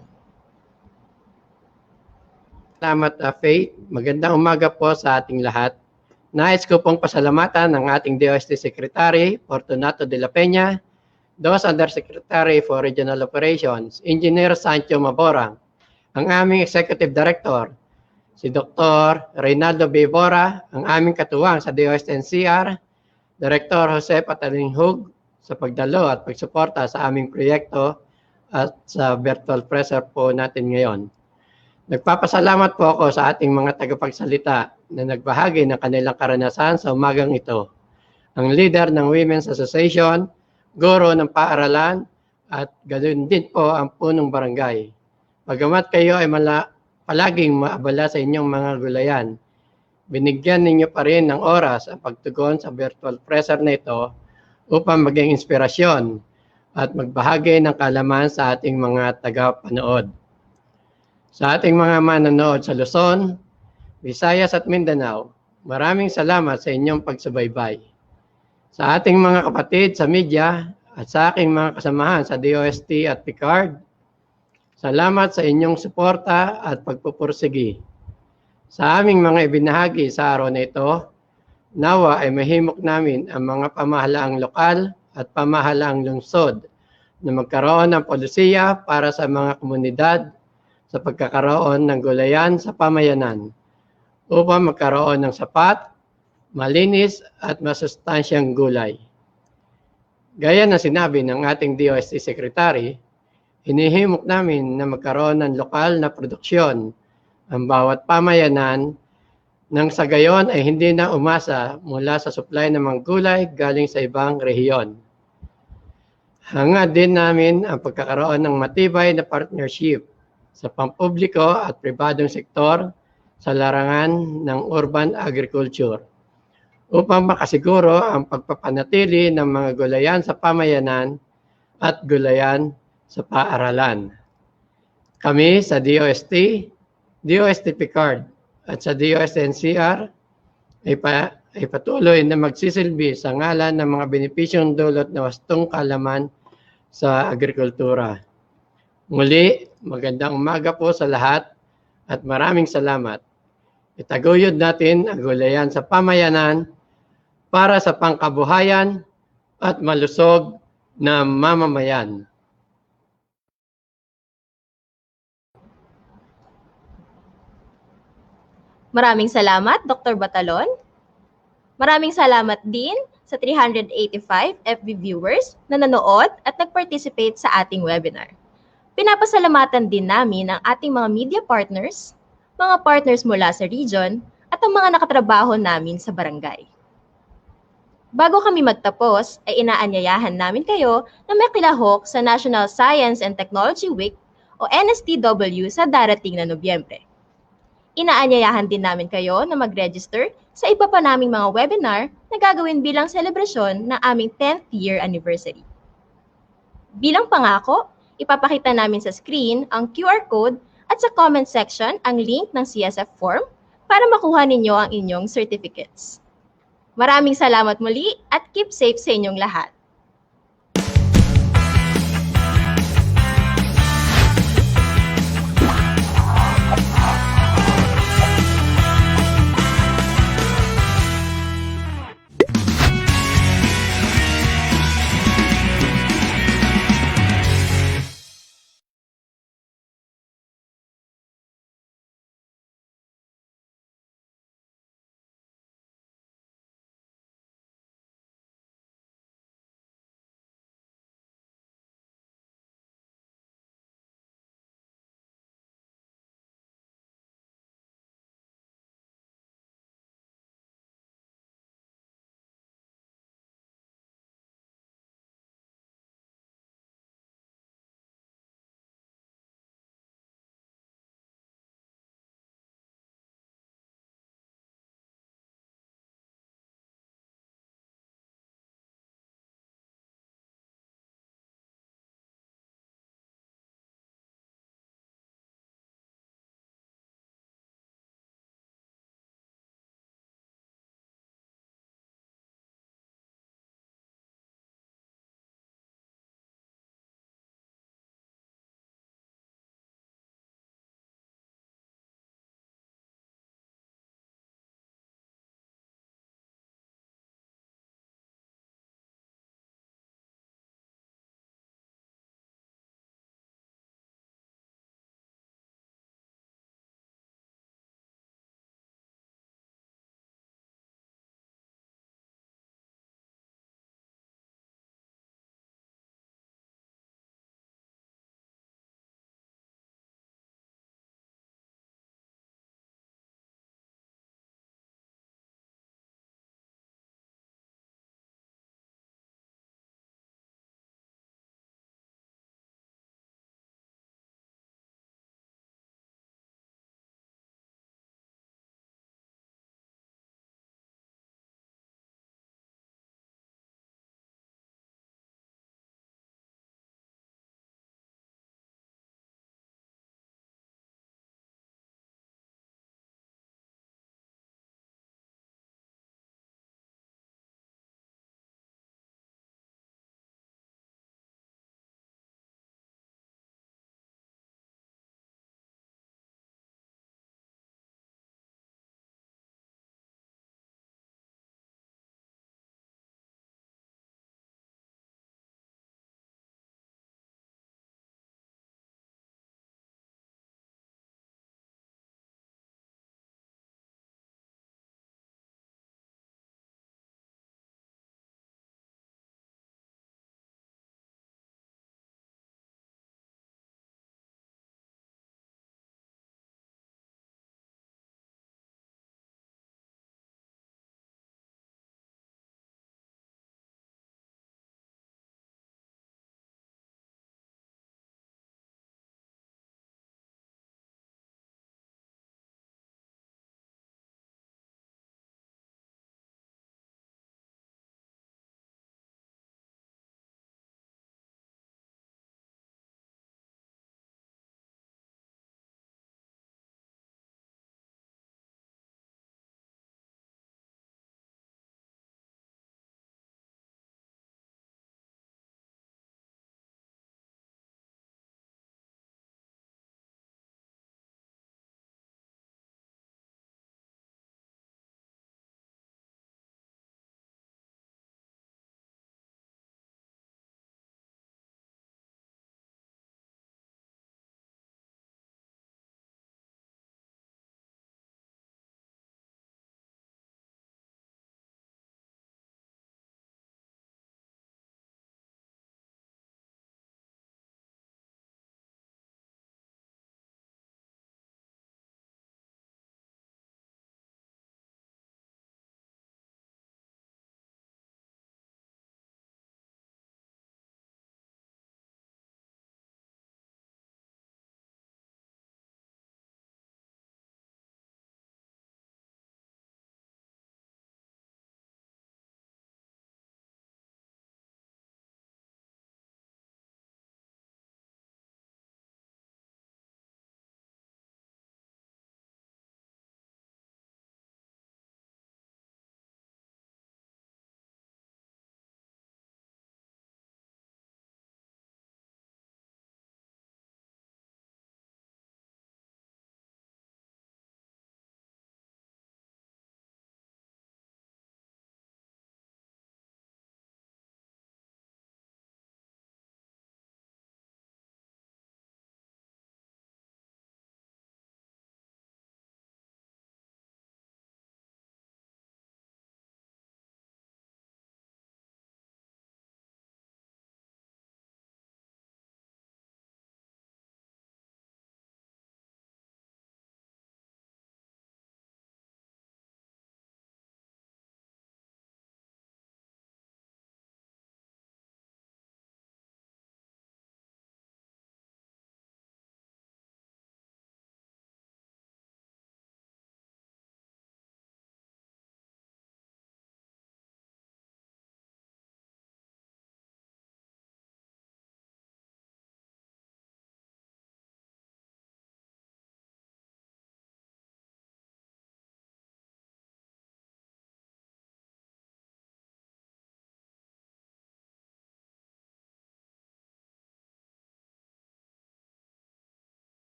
Salamat, Faith. Magandang umaga po sa ating lahat. Nais ko pong pasalamatan ng ating DOST Secretary, Fortunato de la Peña, DOS Undersecretary for Regional Operations, Engineer Sancho Maborang, ang aming Executive Director, si Dr. Reynaldo B. Bora, ang aming katuwang sa DOST-NCR, Director Jose Patalinghug sa pagdalo at pagsuporta sa aming proyekto at sa virtual presser po natin ngayon. Nagpapasalamat po ako sa ating mga tagapagsalita na nagbahagi ng kanilang karanasan sa umagang ito. Ang leader ng Women's Association, guro ng paaralan, at ganoon din po ang punong barangay. Bagamat kayo ay palaging maabala sa inyong mga gulayan, binigyan ninyo pa rin ng oras ang pagtugon sa virtual presser na ito upang maging inspirasyon at magbahagi ng kaalaman sa ating mga tagapanood. Sa ating mga manonood sa Luzon, Visayas at Mindanao, maraming salamat sa inyong pagsubaybay. Sa ating mga kapatid sa media at sa aking mga kasamahan sa DOST at PICARD, salamat sa inyong suporta at pagpupursigi. Sa aming mga ibinahagi sa araw na ito, nawa ay mahimok namin ang mga pamahalaang lokal at pamahalaang lungsod na magkaroon ng polisiya para sa mga komunidad sa pagkakaroon ng gulayan sa pamayanan upang magkaroon ng sapat, malinis at masustansyang gulay. Gaya na sinabi ng ating DOST Secretary, hinihimok namin na magkaroon ng lokal na produksyon ang bawat pamayanan nang sa gayon ay hindi na umasa mula sa supply ng mga gulay galing sa ibang rehiyon. Hangad din namin ang pagkakaroon ng matibay na partnership sa pampubliko at pribadong sektor sa larangan ng urban agriculture upang makasiguro ang pagpapanatili ng mga gulayan sa pamayanan at gulayan sa paaralan. Kami sa DOST PICARD at sa DOST-NCR ay patuloy na magsisilbi sa ngalan ng mga benepisyong dulot na wastong kaalaman sa agrikultura. Muli, magandang umaga po sa lahat at maraming salamat. Itaguyod natin ang gulayan sa pamayanan para sa pangkabuhayan at malusog na mamamayan. Maraming salamat, Dr. Batalon. Maraming salamat din sa 385 FB viewers na nanood at nag-participate sa ating webinar. Pinapasalamatan din namin ang ating mga media partners, mga partners mula sa region, at ang mga nakatrabaho namin sa barangay. Bago kami magtapos, ay inaanyayahan namin kayo na makilahok sa National Science and Technology Week o NSTW sa darating na Nobyembre. Inaanyayahan din namin kayo na mag-register sa iba pa naming mga webinar na gagawin bilang selebrasyon ng aming 10th year anniversary. Bilang pangako, ipapakita namin sa screen ang QR code at sa comment section ang link ng CSF form para makuha ninyo ang inyong certificates. Maraming salamat muli at keep safe sa inyong lahat.